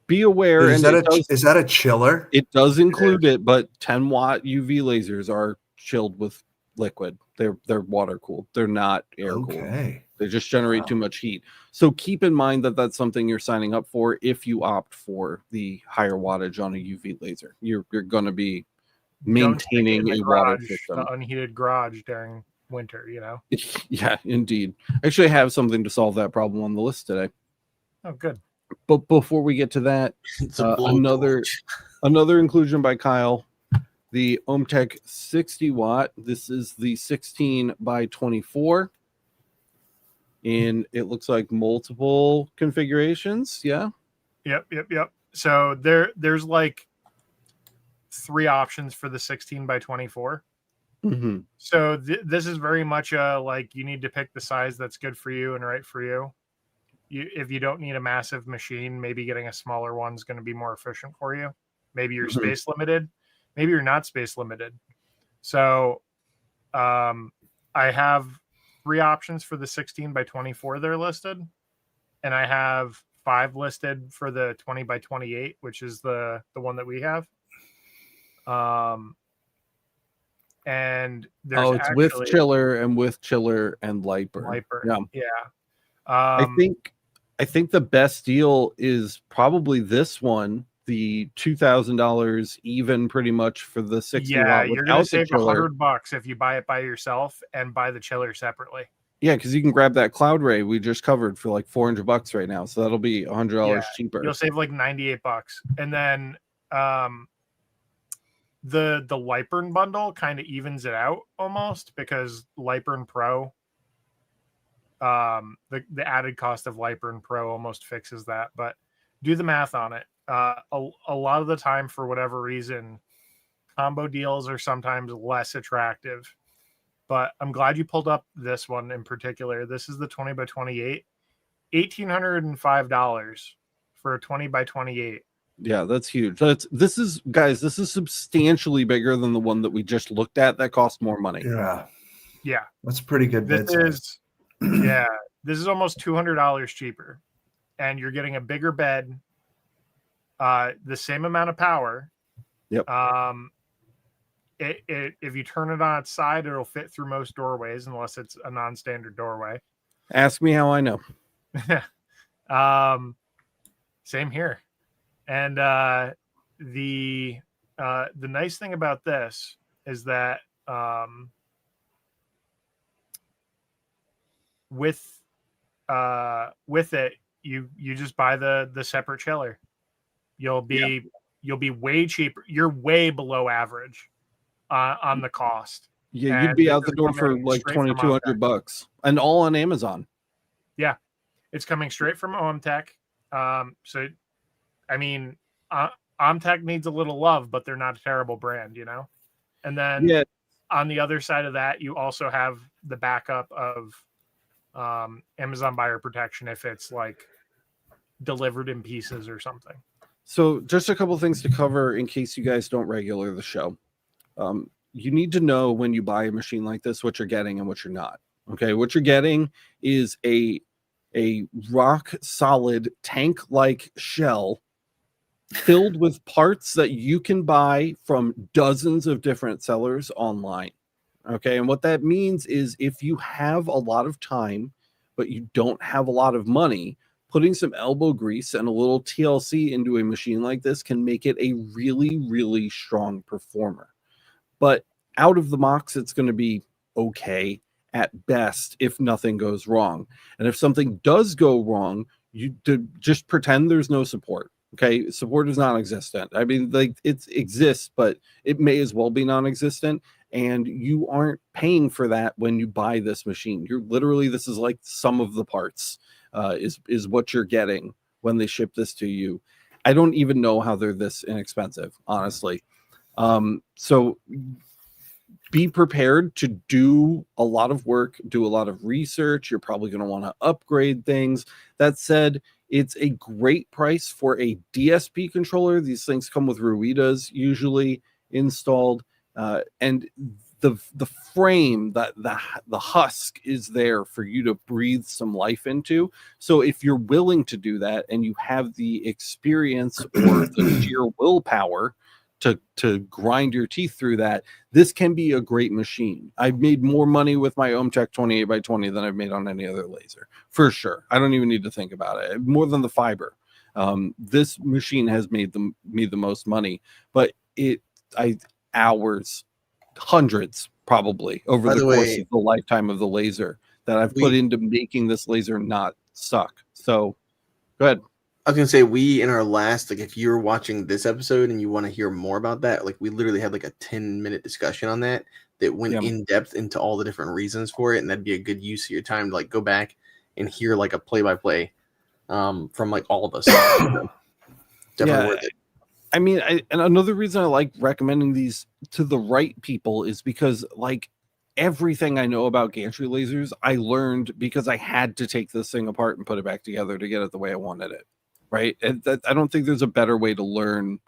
Be aware. Is that a chiller? It does include it, but 10 watt UV lasers are chilled with liquid. They're water cooled. They're not air cooled. Okay. They just generate too much heat. So keep in mind that that's something you're signing up for if you opt for the higher wattage on a UV laser. You're going to be maintaining a water system. The unheated garage during winter, Yeah, indeed. Actually, I have something to solve that problem on the list today. Oh, good. But before we get to that, another inclusion by Kyle, the OMTech 60 watt. This is the 16 by 24. And it looks like multiple configurations. Yeah. Yep. So there's like 3 options for the 16 by 24. Mm-hmm. So this is very much like you need to pick the size that's good for you and right for you. If you don't need a massive machine, maybe getting a smaller one is going to be more efficient for you. Maybe you're space limited. Maybe you're not space limited. So I have 3 options for the 16 by 24 that are listed. And I have 5 listed for the 20 by 28, which is the one that we have. And there's it's with chiller and liper. Yeah. I think the best deal is probably this one, the $2,000 even pretty much for the 60 watt. Yeah, you're going to save $100 if you buy it by yourself and buy the chiller separately. Yeah, because you can grab that Cloud Ray we just covered for like $400 right now, so that'll be $100 cheaper. You'll save like $98, and then the Lipern bundle kind of evens it out almost, because Lipern Pro, the added cost of Lipern Pro almost fixes that. But do the math on it. A lot of the time, for whatever reason, combo deals are sometimes less attractive. But I'm glad you pulled up this one in particular. This is the 20 by 28, $1,805 for a 20 by 28. Yeah, that's huge. This is substantially bigger than the one that we just looked at that cost more money. Yeah, that's pretty good. This is almost $200 cheaper, and you're getting a bigger bed, the same amount of power. Yep. If you turn it on its side, it'll fit through most doorways unless it's a non-standard doorway. Ask me how I know. Same here. And the nice thing about this is that with it, you just buy the separate chiller. You'll be way cheaper. You're way below average on the cost. Yeah, you'd be out the door for like $2,200, and all on Amazon. Yeah, it's coming straight from OMTech. So, I mean, OMTech needs a little love, but they're not a terrible brand, And then on the other side of that, you also have the backup of Amazon buyer protection if it's like delivered in pieces or something. So just a couple things to cover in case you guys don't regular the show. You need to know when you buy a machine like this, what you're getting and what you're not. Okay, what you're getting is a rock solid tank-like shell filled with parts that you can buy from dozens of different sellers online. Okay, and what that means is if you have a lot of time, but you don't have a lot of money, putting some elbow grease and a little TLC into a machine like this can make it a really, really strong performer. But out of the box, it's going to be okay at best if nothing goes wrong. And if something does go wrong, you just pretend there's no support. Okay, support is non-existent. I mean, like, it exists, but it may as well be non-existent. And you aren't paying for that when you buy this machine. You're literally, this is like some of the parts is what you're getting when they ship this to you. I don't even know how they're this inexpensive, honestly. So be prepared to do a lot of work, do a lot of research. You're probably going to want to upgrade things. That said, it's a great price for a DSP controller. These things come with Ruidas usually installed. And the frame, the husk is there for you to breathe some life into. So if you're willing to do that and you have the experience or the sheer willpower to grind your teeth through that, this can be a great machine. I've made more money with my OMTech 28x20 than I've made on any other laser, for sure. I don't even need to think about it. More than the fiber. This machine has made me the most money, but hours, hundreds probably over the course of the lifetime of the laser that I've put into making this laser not suck. So go ahead. I was gonna say, we in our last, like, if you're watching this episode and you want to hear more about that, like, we literally had like a 10-minute discussion on that went in depth into all the different reasons for it, and that'd be a good use of your time to like go back and hear like a play-by-play from like all of us. Definitely worth it. I mean, and another reason I like recommending these to the right people is because, like, everything I know about gantry lasers, I learned because I had to take this thing apart and put it back together to get it the way I wanted it. Right. And I don't think there's a better way to learn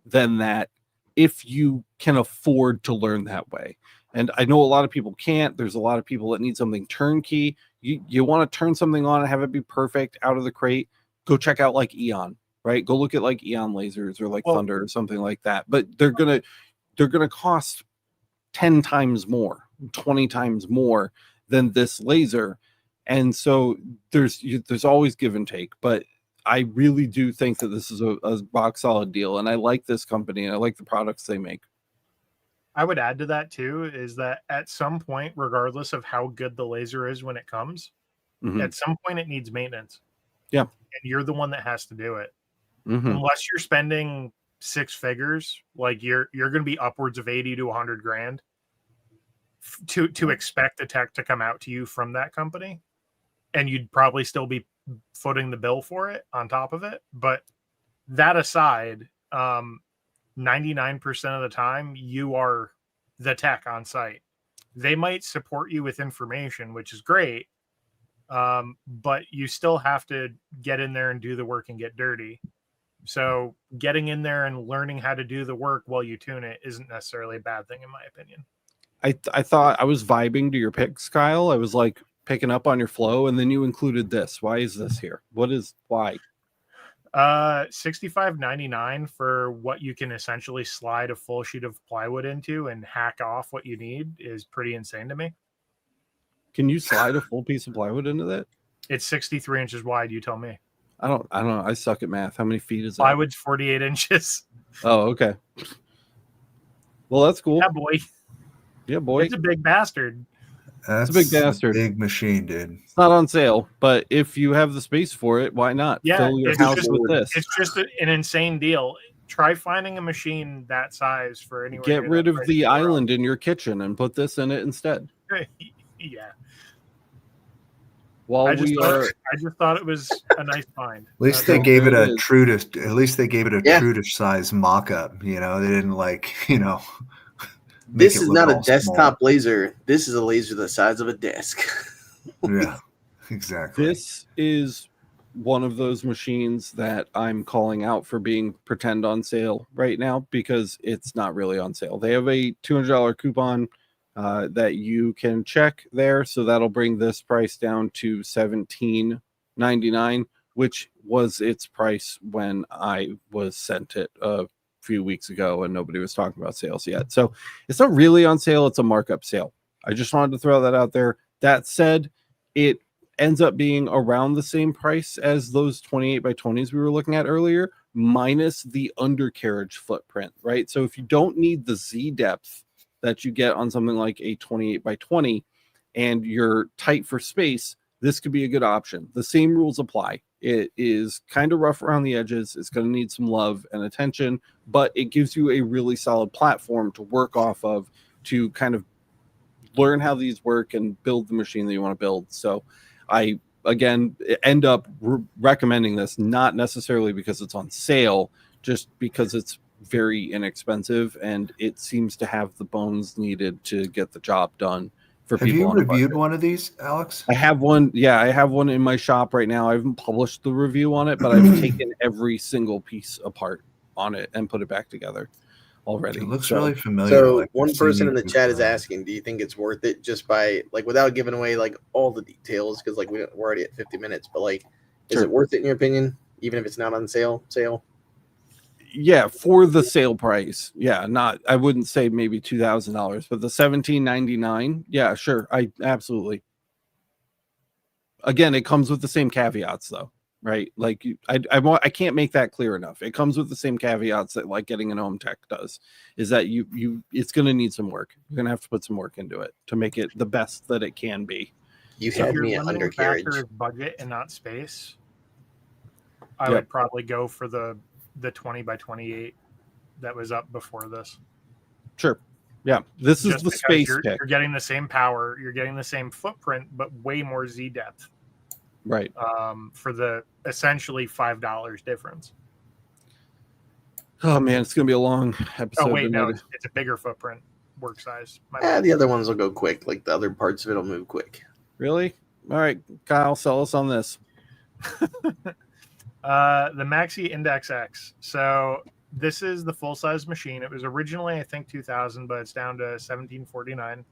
than that if you can afford to learn that way. And I know a lot of people can't. There's a lot of people that need something turnkey. You want to turn something on and have it be perfect out of the crate. Go check out like Eon, right? Go look at like Eon lasers or like Thunder or something like that. But they're gonna cost 10 times more, 20 times more than this laser. And so there's always give and take, but I really do think that this is a box solid deal, and I like this company and I like the products they make. I would add to that too, is that at some point, regardless of how good the laser is when it comes, at some point it needs maintenance. Yeah. And you're the one that has to do it. Mm-hmm. Unless you're spending six figures, like you're going to be upwards of 80 to 100 grand to expect a tech to come out to you from that company. And you'd probably still be footing the bill for it on top of it. But that aside, 99% of the time you are the tech on site. They might support you with information, which is great. But you still have to get in there and do the work and get dirty. So getting in there and learning how to do the work while you tune it isn't necessarily a bad thing, in my opinion. I thought I was vibing to your picks, Kyle. I was like picking up on your flow, and then you included this. Why is this here? Why? $65.99 for what you can essentially slide a full sheet of plywood into and hack off what you need is pretty insane to me. Can you slide a full piece of plywood into that? It's 63 inches wide. You tell me. I don't know. I suck at math. How many feet is that? Plywood's 48 inches. Oh, okay. Well, that's cool. Yeah, boy. Yeah, boy. It's a big bastard. That's a big bastard. Big machine, dude. It's not on sale, but if you have the space for it, why not? Yeah, fill your house with this. It's just an insane deal. Try finding a machine that size for anywhere. Get rid of the island in your kitchen and put this in it instead. Yeah. I just thought it was a nice find. At least they gave it a Trudish size mock-up. You know, they didn't This is not a desktop laser. This is a laser the size of a desk. Yeah, exactly. This is one of those machines that I'm calling out for being pretend on sale right now because it's not really on sale. They have a $200 coupon that you can check there. So that'll bring this price down to $17.99, which was its price when I was sent it few weeks ago and nobody was talking about sales yet. So it's not really on sale. It's a markup sale. I just wanted to throw that out there. That said, it ends up being around the same price as those 28x20s we were looking at earlier, minus the undercarriage footprint, right? So if you don't need the Z depth that you get on something like a 28x20 and you're tight for space, this could be a good option. The same rules apply. It is kind of rough around the edges. It's going to need some love and attention, but it gives you a really solid platform to work off of to kind of learn how these work and build the machine that you want to build. So I, again, end up recommending this, not necessarily because it's on sale, just because it's very inexpensive and it seems to have the bones needed to get the job done. Have you reviewed one of these, Alex? I have one. Yeah, I have one in my shop right now. I haven't published the review on it, but I've taken every single piece apart on it and put it back together already. It looks really familiar. So one person in the chat is asking, do you think it's worth it just by, like, without giving away, like, all the details? Because, like, we're already at 50 minutes. But, like, is it worth it in your opinion, even if it's not on sale? Yeah, for the sale price. Yeah, not, I wouldn't say maybe $2,000, but the $1,799. Yeah, sure. I absolutely. Again, it comes with the same caveats though, right? Like I can't make that clear enough. It comes with the same caveats that like getting an OMTech does, is that it's going to need some work. You're going to have to put some work into it to make it the best that it can be. You So had if you're me at limiting undercarriage. factor is budget and not space, I would probably go for the 20 by 28 that was up before this. Sure. Yeah, this is Just the because space you're pick. getting the same power, you're getting the same footprint, but way more Z depth. Right. For the essentially $5 difference. Oh man, it's gonna be a long episode. Oh wait, no, tonight. it's a bigger footprint, work size. The other ones will go quick. Like the other parts of it will move quick. Really? All right, Kyle, sell us on this. The Maxce IndexX. So this is the full size machine. It was originally I think 2,000, but it's down to 1,749.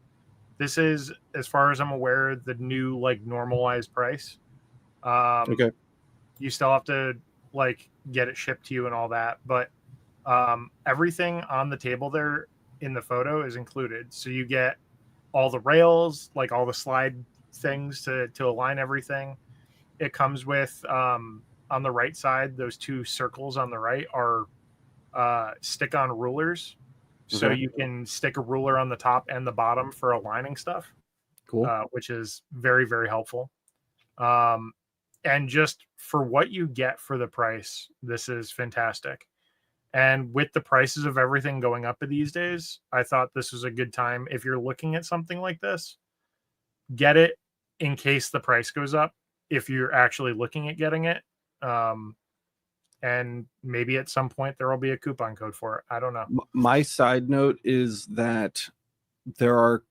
This is, as far as I'm aware, the new like normalized price. Okay. You still have to like get it shipped to you and all that, but everything on the table there in the photo is included. So you get all the rails, like all the slide things to align everything. It comes with on the right side, those two circles on the right are stick-on rulers. So you can stick a ruler on the top and the bottom for aligning stuff. Cool. Which is very, very helpful. And just for what you get for the price, this is fantastic. And with the prices of everything going up these days, I thought this was a good time. If you're looking at something like this, get it in case the price goes up, if you're actually looking at getting it. And maybe at some point there will be a coupon code for it. I don't know. My side note is that there are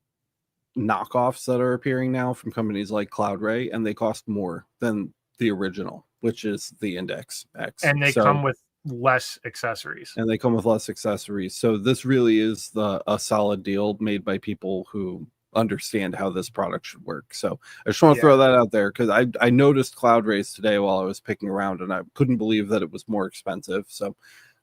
knockoffs that are appearing now from companies like CloudRay, and they cost more than the original, which is the IndexX. And they come with less accessories. So this really is a solid deal made by people who understand how this product should work. So I just want to throw that out there, because I noticed CloudRays today while I was picking around, and I couldn't believe that it was more expensive. So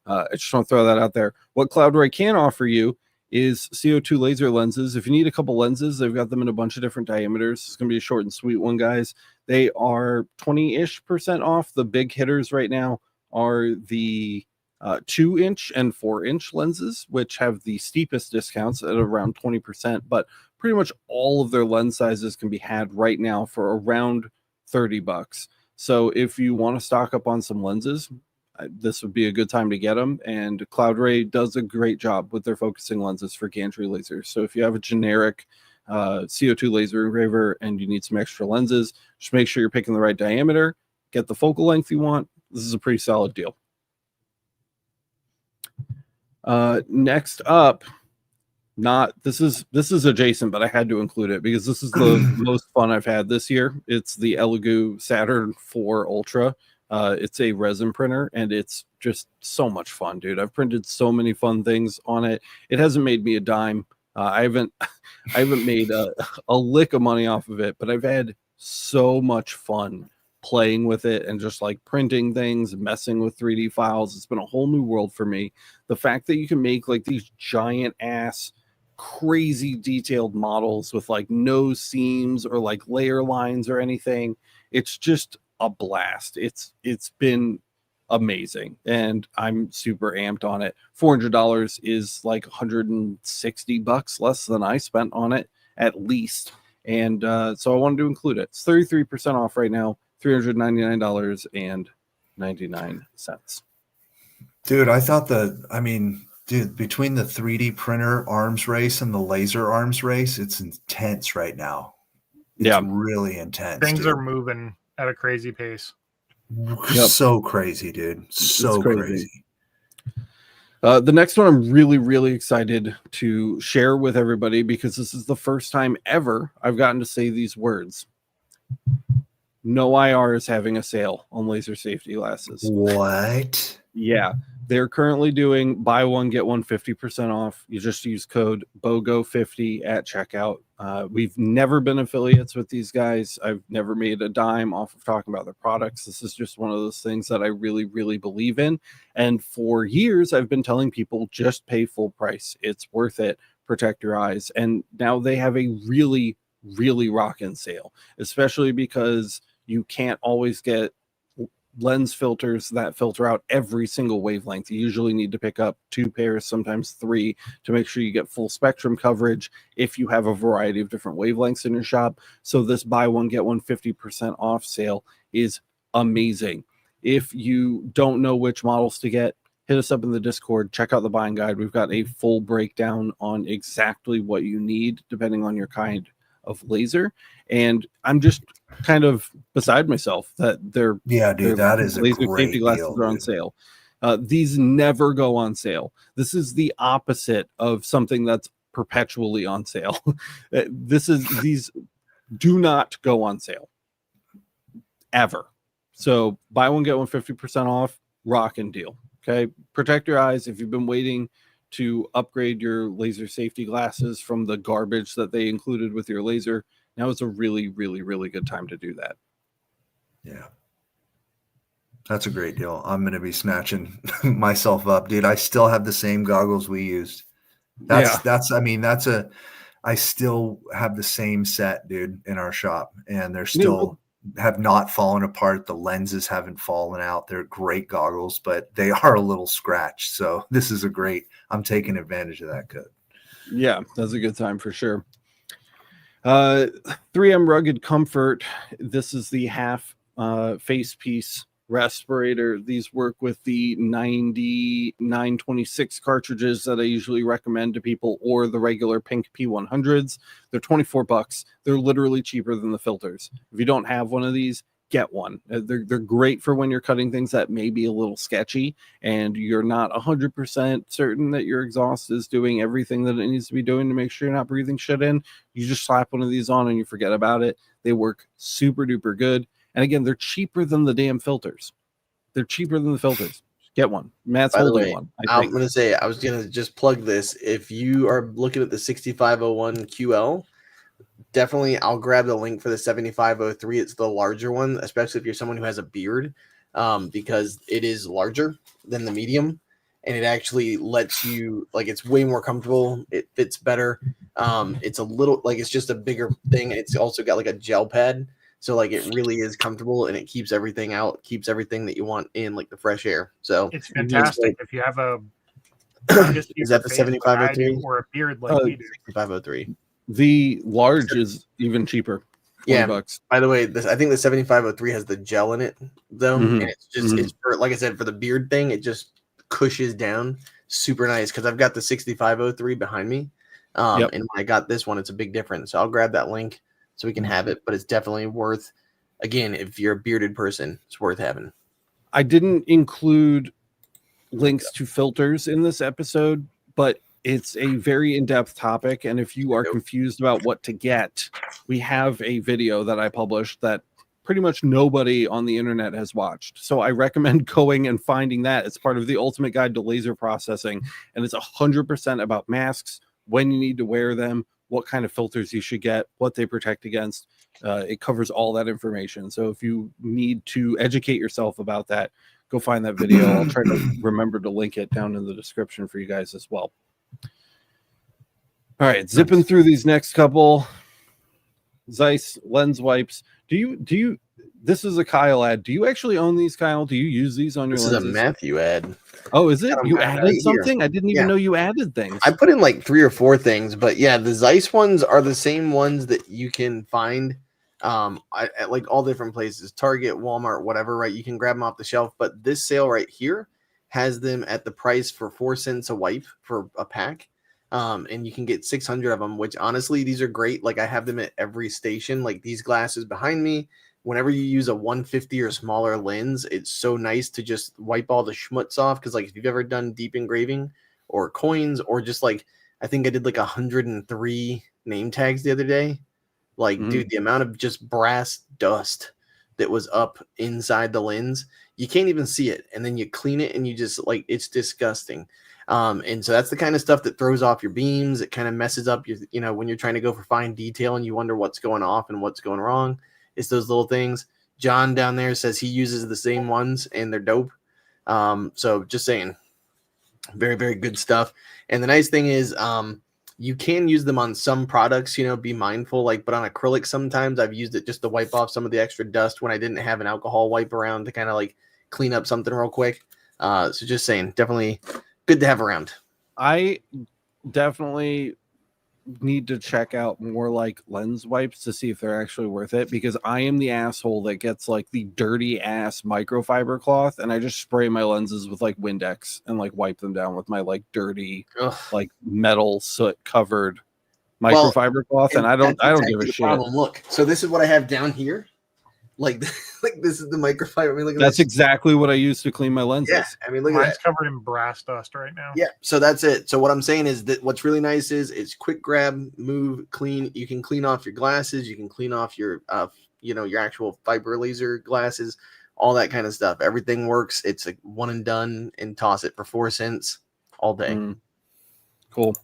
I just want to throw that out there. What CloudRay can offer you is CO2 laser lenses. If you need a couple lenses, they've got them in a bunch of different diameters. It's going to be a short and sweet one, guys. They are 20-ish% off. The big hitters right now are the 2-inch and 4-inch lenses, which have the steepest discounts at around 20%, but pretty much all of their lens sizes can be had right now for around $30. So if you want to stock up on some lenses, this would be a good time to get them. And CloudRay does a great job with their focusing lenses for gantry lasers. So if you have a generic CO2 laser engraver and you need some extra lenses, just make sure you're picking the right diameter, get the focal length you want. This is a pretty solid deal. Next up, this is adjacent, but I had to include it because this is the most fun I've had this year. It's the Elegoo Saturn IV Ultra. It's a resin printer, and it's just so much fun, dude. I've printed so many fun things on it. It hasn't made me a dime. I haven't made a lick of money off of it, but I've had so much fun playing with it and just like printing things, messing with 3D files. It's been a whole new world for me. The fact that you can make like these giant ass crazy detailed models with like no seams or like layer lines or anything, it's just a blast. It's been amazing, and I'm super amped on it. $400 is like $160 less than I spent on it at least, and so I wanted to include it. It's 33% off right now, $399.99. Dude, I thought between the 3D printer arms race and the laser arms race, it's intense right now. It's really intense. Things are moving at a crazy pace. So crazy, dude. So crazy. The next one I'm really, really excited to share with everybody, because this is the first time ever I've gotten to say these words. No IR is having a sale on laser safety glasses. What? Yeah. They're currently doing buy one, get one 50% off. You just use code BOGO50 at checkout. We've never been affiliates with these guys. I've never made a dime off of talking about their products. This is just one of those things that I really, really believe in. And for years, I've been telling people just pay full price. It's worth it. Protect your eyes. And now they have a really, really rockin' sale, especially because you can't always get lens filters that filter out every single wavelength. You usually need to pick up 2 pairs, sometimes 3, to make sure you get full spectrum coverage if you have a variety of different wavelengths in your shop. So this buy one, get one 50% off sale is amazing. If you don't know which models to get, hit us up in the Discord, check out the buying guide. We've got a full breakdown on exactly what you need depending on your kind of laser. And I'm just kind of beside myself that they're that is a laser great safety glasses deal, are on sale. These never go on sale. This is the opposite of something that's perpetually on sale. These do not go on sale ever. So buy one, get one 50% off, rockin' deal. Okay, protect your eyes. If you've been waiting to upgrade your laser safety glasses from the garbage that they included with your laser, now is a really, really, really good time to do that. Yeah. That's a great deal. I'm going to be snatching myself up, dude. I still have the same goggles we used. I still have the same set, dude, in our shop, and they're still have not fallen apart. The lenses haven't fallen out. They're great goggles, but they are a little scratched. So this is I'm taking advantage of that code. Yeah, that's a good time for sure. 3M Rugged Comfort. This is the half face piece respirator. These work with the 9926 cartridges that I usually recommend to people, or the regular pink P100s. They're $24. They're literally cheaper than the filters. If you don't have one of these, get one. They're great for when you're cutting things that may be a little sketchy and you're not 100% certain that your exhaust is doing everything that it needs to be doing to make sure you're not breathing shit in. You just slap one of these on and you forget about it. They work super duper good. And again, they're cheaper than the damn filters. They're cheaper than the filters. Get one. Matt's holding one. I'm going to say, I was going to just plug this. If you are looking at the 6501 QL, definitely I'll grab the link for the 7503. It's the larger one, especially if you're someone who has a beard, because it is larger than the medium. And it actually lets you, it's way more comfortable. It fits better. It's a little, it's just a bigger thing. It's also got a gel pad. So it really is comfortable, and it keeps everything out, keeps everything that you want in, the fresh air. So it's fantastic. If you have a is that the 7503 or a beard like we do? 7503. The large is even cheaper. $20. By the way, I think the 7503 has the gel in it though, and it's just it's for, like I said, for the beard thing, it just cushions down super nice, because I've got the 6503 behind me, and when I got this one, it's a big difference. So I'll grab that link so we can have it, but it's definitely worth, again, if you're a bearded person, it's worth having. I didn't include links to filters in this episode, but it's a very in-depth topic, and if you are confused about what to get, we have a video that I published that pretty much nobody on the internet has watched. So I recommend going and finding that. It's part of the Ultimate Guide to Laser Processing, and it's 100% about masks, when you need to wear them, what kind of filters you should get, what they protect against. It covers all that information. So if you need to educate yourself about that, go find that video. I'll try to remember to link it down in the description for you guys as well. All right, zipping through these next couple. Zeiss lens wipes. Do you this is a Kyle ad. Do you actually own these, Kyle? Do you use these on your lenses? This is a Matthew ad. Oh, is it? You added something? I didn't even know you added things. I put in 3 or 4 things, but yeah, the Zeiss ones are the same ones that you can find at all different places, Target, Walmart, whatever, right? You can grab them off the shelf, but this sale right here has them at the price for 4 cents a wipe for a pack. And you can get 600 of them, which honestly, these are great. I have them at every station, these glasses behind me. Whenever you use a 150 or smaller lens, it's so nice to just wipe all the schmutz off. Because if you've ever done deep engraving or coins, or just I think I did 103 name tags the other day. Dude, the amount of just brass dust that was up inside the lens, you can't even see it, and then you clean it and you just like, it's disgusting. And so that's the kind of stuff that throws off your beams. It kind of messes up your, you know, when you're trying to go for fine detail and you wonder what's going off and what's going wrong. It's those little things. John down there says he uses the same ones and they're dope. So just saying, very, very good stuff. And the nice thing is, you can use them on some products, you know, be mindful, like, but on acrylic, sometimes I've used it just to wipe off some of the extra dust when I didn't have an alcohol wipe around to kind of like clean up something real quick. So just saying, definitely good to have around. I definitely need to check out more like lens wipes to see if they're actually worth it, because I am the asshole that gets like the dirty ass microfiber cloth and I just spray my lenses with like Windex and like wipe them down with my like dirty like metal soot covered microfiber cloth, and I don't give a shit. Problem. Look, so this is what I have down here. Like this is the microfiber. I mean, look at that's this. exactly what I use to clean my lenses. Yeah, I mean, look at Mine's that. covered in brass dust right now. Yeah, so that's it. So what I'm saying is that what's really nice is it's quick grab, move, clean. You can clean off your glasses. You can clean off your, you know, your actual fiber laser glasses, all that kind of stuff. Everything works. It's a one and done, and toss it for 4 cents all day. Cool.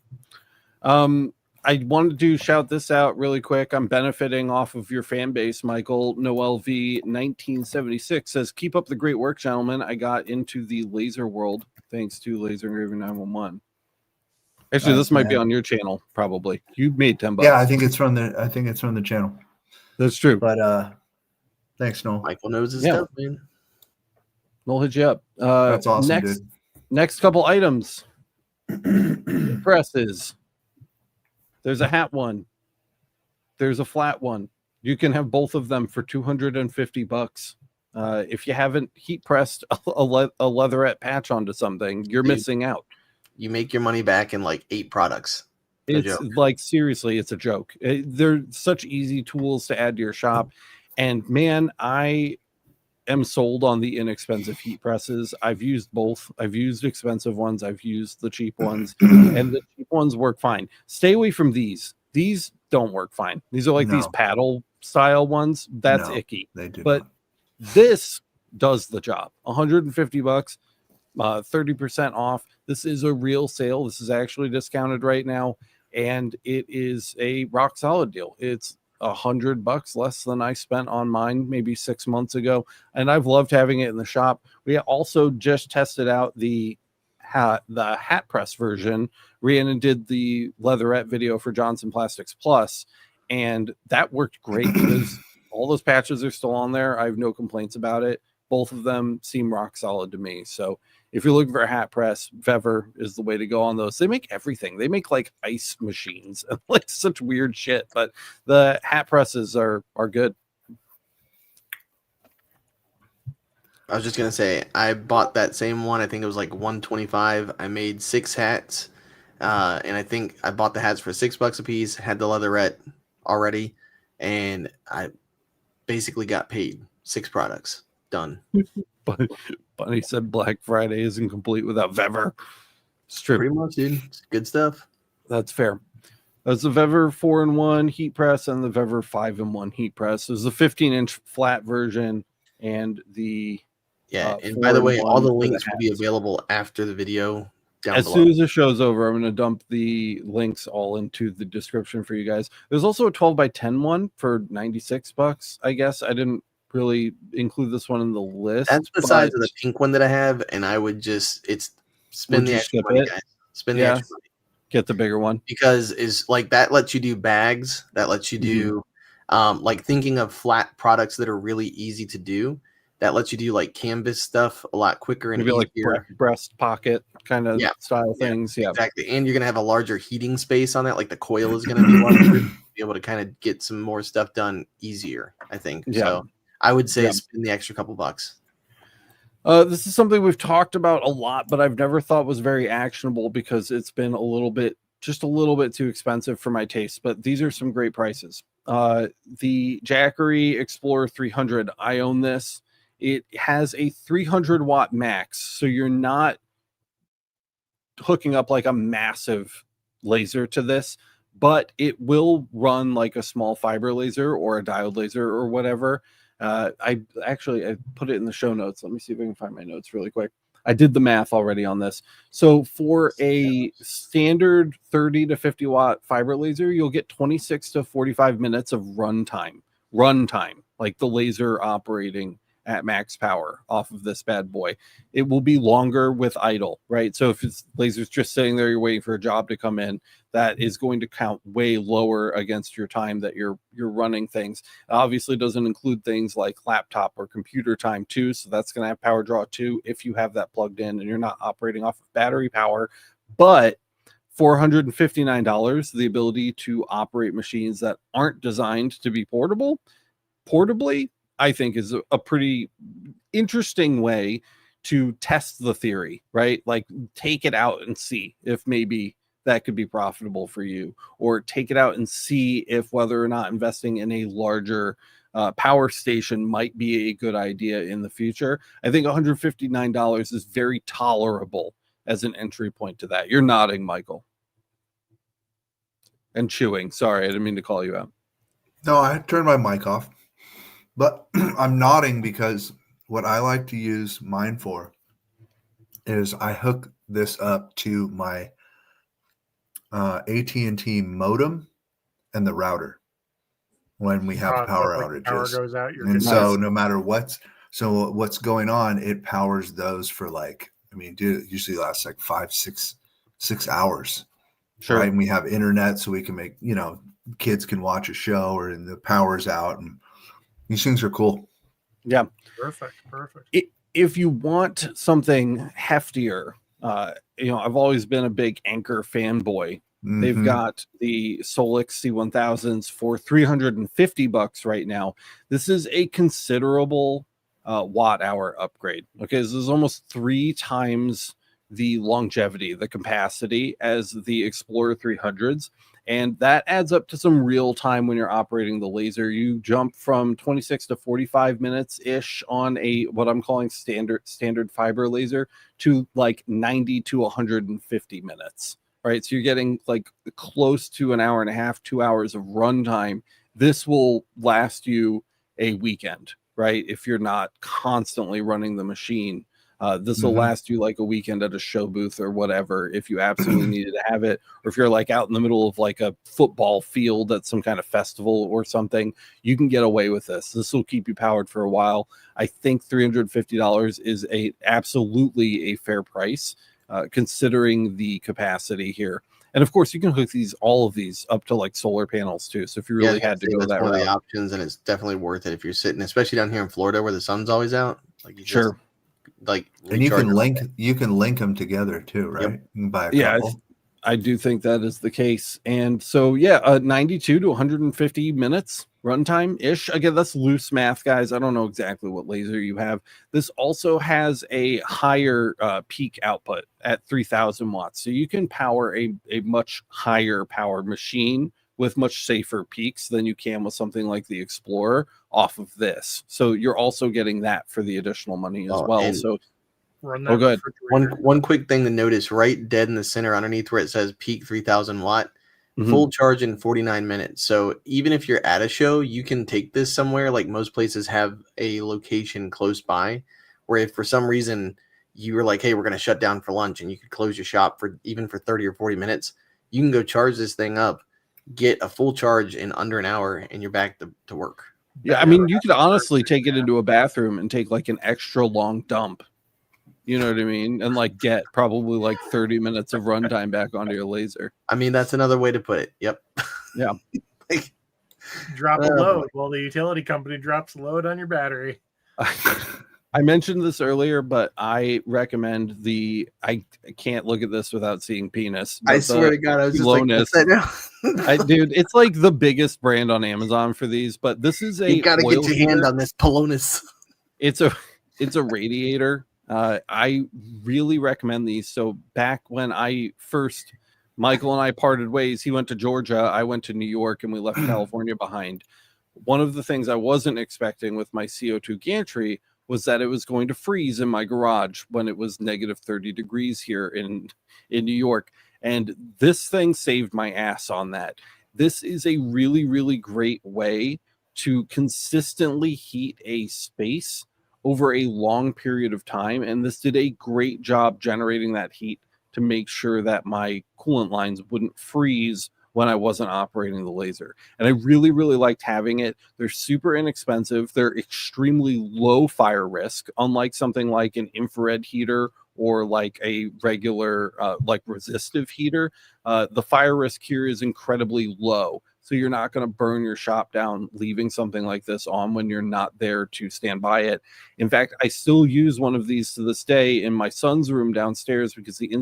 I wanted to shout this out really quick. I'm benefiting off of your fan base. Michael Noel V 1976 says, "Keep up the great work, gentlemen. I got into the laser world thanks to Laser Engraving 911." Actually, this might be on your channel. Probably you made $10. Yeah, I think it's from the channel. That's true. But thanks, Noel. Michael knows his stuff, man. We'll hit you up. That's awesome, dude. Next couple items. Presses. There's a hat one. There's a flat one. You can have both of them for $250. If you haven't heat pressed a leatherette patch onto something, you're missing out. You make your money back in like 8 products. It's like, seriously, it's a joke. They're such easy tools to add to your shop. And man, I am sold on the inexpensive heat presses. I've used both. I've used expensive ones. I've used the cheap ones, and the cheap ones work fine. Stay away from these. These don't work fine. These are like these paddle style ones. That's icky. They do. But this does the job. $150, 30% off. This is a real sale. This is actually discounted right now, and it is a rock solid deal. It's $100 less than I spent on mine maybe 6 months ago, and I've loved having it in the shop. We also just tested out the hat press version. Rhiannon did the leatherette video for Johnson Plastics Plus, and that worked great because all those patches are still on there. I have no complaints about it. Both of them seem rock solid to me. So if you're looking for a hat press, Vever is the way to go on those. They make everything. They make like ice machines and like such weird shit, but the hat presses are good. I was just gonna say, I bought that same one. I think it was like $125. I made 6 hats, and I think I bought the hats for $6 a piece. Had the leatherette already, and I basically got paid 6 products done. But Bunny said Black Friday isn't complete without Vever. It's true. Pretty much, dude. It's good stuff. That's fair. That's the Vever 4-in-1 heat press and the Vever 5-in-1 heat press. There's the 15-inch flat version and the and by the way, all the links will be available after the video down as below. soon as the show's over. I'm going to dump the links all into the description for you guys. There's also a 12x10 one for $96. I guess I didn't really include this one in the list. That's the size of the pink one that I have, and I would just spend the extra money, guys. Spend the extra money. Get the bigger one, because is like that lets you do bags. That lets you do like thinking of flat products that are really easy to do. That lets you do like canvas stuff a lot quicker and maybe easier. like breast pocket kind of style things. Yeah, exactly. And you're gonna have a larger heating space on that. Like the coil is gonna be larger. Be able to kind of get some more stuff done easier, I think. Yeah. So I would say spend the extra couple bucks. This is something we've talked about a lot, but I've never thought was very actionable because it's been just a little bit too expensive for my taste. But these are some great prices. The Jackery Explorer 300. I own this. It has a 300 watt max, so you're not hooking up like a massive laser to this, but it will run like a small fiber laser or a diode laser or whatever. I put it in the show notes. Let me see if I can find my notes really quick. I did the math already on this. So for a standard 30 to 50 watt fiber laser, you'll get 26 to 45 minutes of runtime, like the laser operating at max power off of this bad boy. It will be longer with idle, right? So if it's laser's just sitting there, you're waiting for a job to come in, that is going to count way lower against your time that you're running things. It obviously doesn't include things like laptop or computer time too, so that's going to have power draw too if you have that plugged in and you're not operating off of battery power. But $459, the ability to operate machines that aren't designed to be portably, I think is a pretty interesting way to test the theory, right? Like take it out and see if maybe that could be profitable for you, or take it out and see if whether or not investing in a larger power station might be a good idea in the future. I think $159 is very tolerable as an entry point to that. You're nodding, Michael. And chewing. Sorry, I didn't mean to call you out. No, I turned my mic off. But I'm nodding because what I like to use mine for is I hook this up to my AT&T modem and the router when we have power outages. Power goes out, and so no matter what's going on, it powers those for like, I mean, dude, it usually lasts like 6 hours. Sure. Right? And we have internet so we can make, kids can watch a show or the power's out, and these things are cool. Yeah. Perfect. If you want something heftier, I've always been a big Anker fanboy. Mm-hmm. They've got the Solix C1000s for $350 right now. This is a considerable watt hour upgrade. Okay, this is almost 3 times the longevity, the capacity as the Explorer 300s. And that adds up to some real time when you're operating the laser. You jump from 26 to 45 minutes ish on what I'm calling standard fiber laser to like 90 to 150 minutes, right? So you're getting like close to an hour and a half, 2 hours of runtime. This will last you a weekend, right? If you're not constantly running the machine. This will last you like a weekend at a show booth or whatever if you absolutely needed to have it, or if you're like out in the middle of like a football field at some kind of festival or something, you can get away with this. This will keep you powered for a while. I think $350 is absolutely a fair price considering the capacity here. And of course, you can hook all of these up to like solar panels too. So if you really had to go that route, one of the options, and it's definitely worth it if you're sitting, especially down here in Florida where the sun's always out. Like sure. And you can link them together too, right? Yep. By a couple. I do think that is the case. And so 92 to 150 minutes runtime ish. Again, that's loose math, guys. I don't know exactly what laser you have. This also has a higher peak output at 3000 watts, so you can power a much higher power machine with much safer peaks than you can with something like the Explorer off of this. So you're also getting that for the additional money as well. So good. One quick thing to notice, right dead in the center underneath where it says peak 3000 watt, full charge in 49 minutes. So even if you're at a show, you can take this somewhere. Like most places have a location close by where if for some reason you were like, hey, we're going to shut down for lunch, and you could close your shop for 30 or 40 minutes, you can go charge this thing up, get a full charge in under an hour, and you're back to work. Yeah, I mean, you could honestly take it into a bathroom and take like an extra long dump. You know what I mean? And like get probably like 30 minutes of runtime back onto your laser. I mean, that's another way to put it. Yep. Yeah. Drop a load while the utility company drops a load on your battery. I mentioned this earlier, but I recommend I can't look at this without seeing penis. I swear to God, I was just like, dude, it's like the biggest brand on Amazon for these, but this is you gotta get your hand on this Polonus. It's a radiator. I really recommend these. So back when Michael and I parted ways, he went to Georgia, I went to New York, and we left California behind. One of the things I wasn't expecting with my CO2 gantry was that it was going to freeze in my garage when it was negative 30 degrees here in New York. And this thing saved my ass on that. This is a really, really great way to consistently heat a space over a long period of time, and this did a great job generating that heat to make sure that my coolant lines wouldn't freeze when I wasn't operating the laser. And I really, really liked having it. They're super inexpensive. They're extremely low fire risk, unlike something like an infrared heater or like a regular like resistive heater. The fire risk here is incredibly low. So you're not going to burn your shop down leaving something like this on when you're not there to stand by it. In fact, I still use one of these to this day in my son's room downstairs because the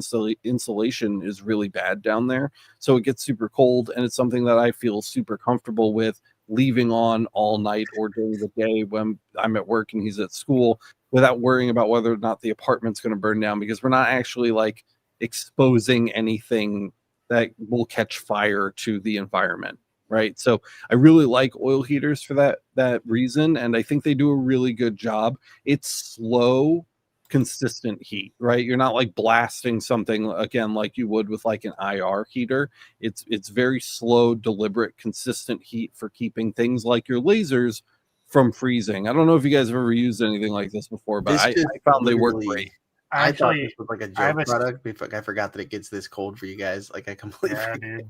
insulation is really bad down there. So it gets super cold, and it's something that I feel super comfortable with leaving on all night or during the day when I'm at work and he's at school, without worrying about whether or not the apartment's going to burn down, because we're not actually like exposing anything that will catch fire to the environment. Right. So I really like oil heaters for that reason. And I think they do a really good job. It's slow, consistent heat, right? You're not like blasting something again, like you would with like an IR heater. It's very slow, deliberate, consistent heat for keeping things like your lasers from freezing. I don't know if you guys have ever used anything like this before, but I found they work great. I thought this was like a joke product. I forgot that it gets this cold for you guys. Like I completely dude.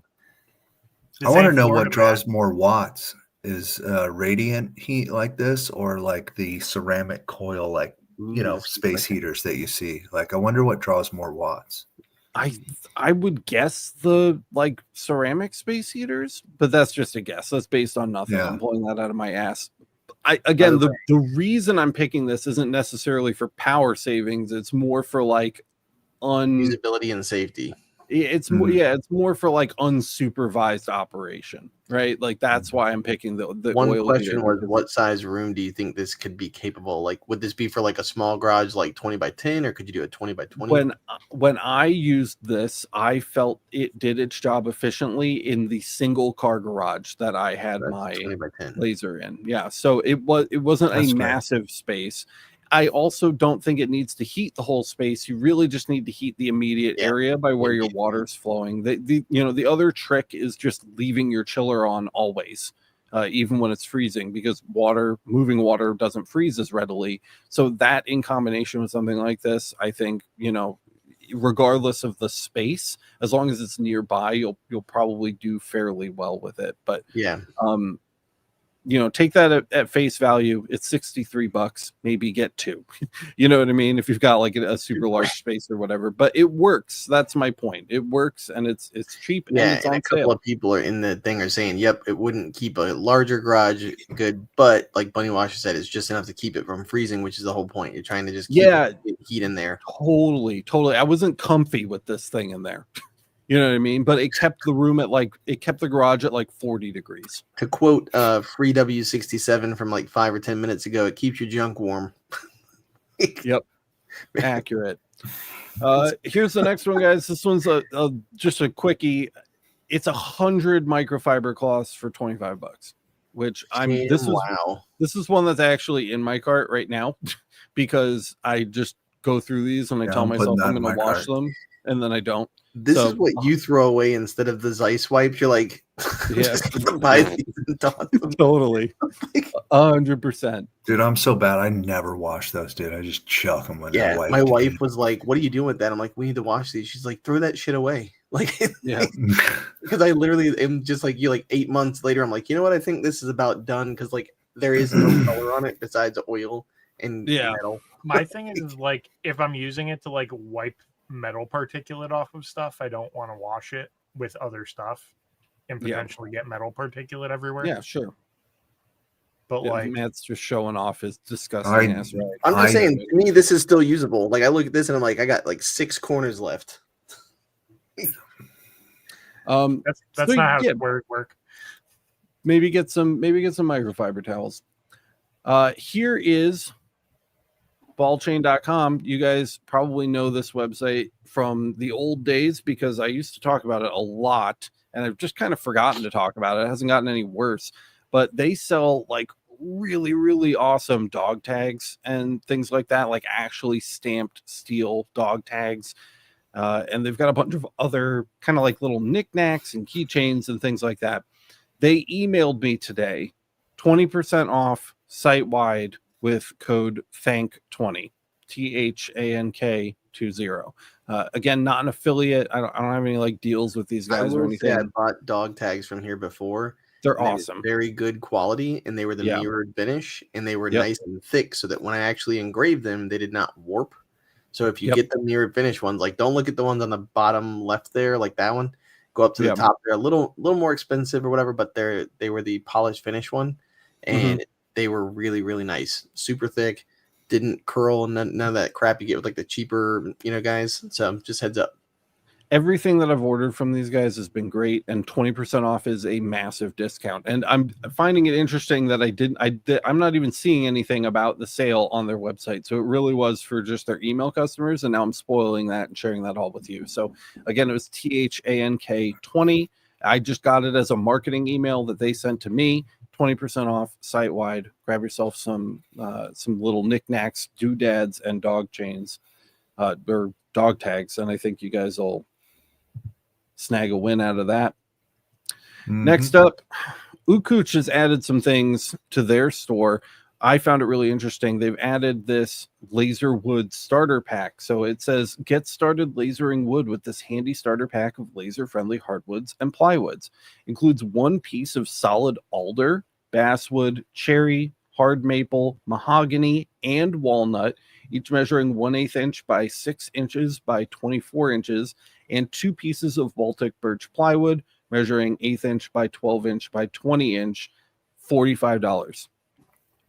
I want to know what draws more watts. Is radiant heat like this, or like the ceramic coil, like space heaters that you see? Like, I wonder what draws more watts. I would guess the like ceramic space heaters, but that's just a guess. That's based on nothing. I'm pulling that out of my ass. The reason I'm picking this isn't necessarily for power savings. It's more for like usability and safety. It's more, it's more for like unsupervised operation, right? Like that's why I'm picking the one oil question was, what size room do you think this could be capable? Like, would this be for like a small garage, like 20 by 10, or could you do a 20 by 20? When I used this, I felt it did its job efficiently in the single car garage that I had my 20 by 10 laser in. Yeah, so it wasn't a massive space. I also don't think it needs to heat the whole space. You really just need to heat the immediate area by where your water's flowing. The other trick is just leaving your chiller on always, even when it's freezing, because moving water doesn't freeze as readily. So that in combination with something like this, I think, regardless of the space, as long as it's nearby, you'll probably do fairly well with it. But take that at face value. It's $63, maybe get two. You know what I mean? If you've got like a super large space or whatever, but it works. That's my point. It works, and it's cheap. Yeah, and it's on a couple of people are in the thing are saying, "Yep, it wouldn't keep a larger garage good, but like Bunny Washer said, it's just enough to keep it from freezing, which is the whole point. You're trying to just keep heat in there." Totally. I wasn't comfy with this thing in there. You know what I mean? But it kept the room it kept the garage at like 40 degrees. To quote Free W67 from like 5 or 10 minutes ago, it keeps your junk warm. Yep. Accurate. Here's the next one, guys. This one's just a quickie. It's 100 microfiber cloths for $25, which this is one that's actually in my cart right now because I just go through these and I tell myself I'm going to wash them, and then I don't. This is what you throw away instead of the Zeiss wipes. You're like, buy these and toss them. Totally, 100%. Dude, I'm so bad. I never wash those, dude. I just chuck them. My wife was like, "What are you doing with that?" I'm like, "We need to wash these." She's like, "Throw that shit away." Like, because I literally am just like you. Like 8 months later, I'm like, you know what? I think this is about done because like there is no color on it besides oil and metal. My thing is like if I'm using it to like wipe metal particulate off of stuff, I don't want to wash it with other stuff and potentially get metal particulate everywhere. Yeah, sure. But like Matt's just showing off his disgusting ass. Right? I'm just saying, to me, this is still usable. Like I look at this and I'm like, I got like 6 corners left. That's not how it work. Maybe get some microfiber towels. Here is ballchain.com. You guys probably know this website from the old days because I used to talk about it a lot and I've just kind of forgotten to talk about it. It hasn't gotten any worse, but they sell like really, really awesome dog tags and things like that, like actually stamped steel dog tags. And they've got a bunch of other kind of like little knickknacks and keychains and things like that. They emailed me today 20% off site wide with code THANK20, THANK20. Again, not an affiliate. I don't have any like deals with these guys or anything. I bought dog tags from here before. They're awesome. Very good quality, and they were the mirrored finish, and they were nice and thick, so that when I actually engraved them, they did not warp. So if you get the mirrored finish ones, like don't look at the ones on the bottom left there, like that one. Go up to the top. They're a little more expensive or whatever, but they were the polished finish one, and they were really, really nice. Super thick, didn't curl, none of that crap you get with like the cheaper, guys. So just heads up. Everything that I've ordered from these guys has been great, and 20% off is a massive discount. And I'm finding it interesting that I'm not even seeing anything about the sale on their website. So it really was for just their email customers, and now I'm spoiling that and sharing that all with you. So again, it was THANK20. I just got it as a marketing email that they sent to me. 20% off site wide. Grab yourself some little knickknacks, doodads, and dog chains, or dog tags, and I think you guys will snag a win out of that. Next up, Ukuch has added some things to their store. I found it really interesting. They've added this laser wood starter pack. So it says, get started lasering wood with this handy starter pack of laser-friendly hardwoods and plywoods. Includes one piece of solid alder, basswood, cherry, hard maple, mahogany, and walnut, each measuring 1/8 inch by 6 inches by 24 inches, and 2 pieces of Baltic birch plywood measuring 1/8 inch by 12 inch by 20 inch, $45.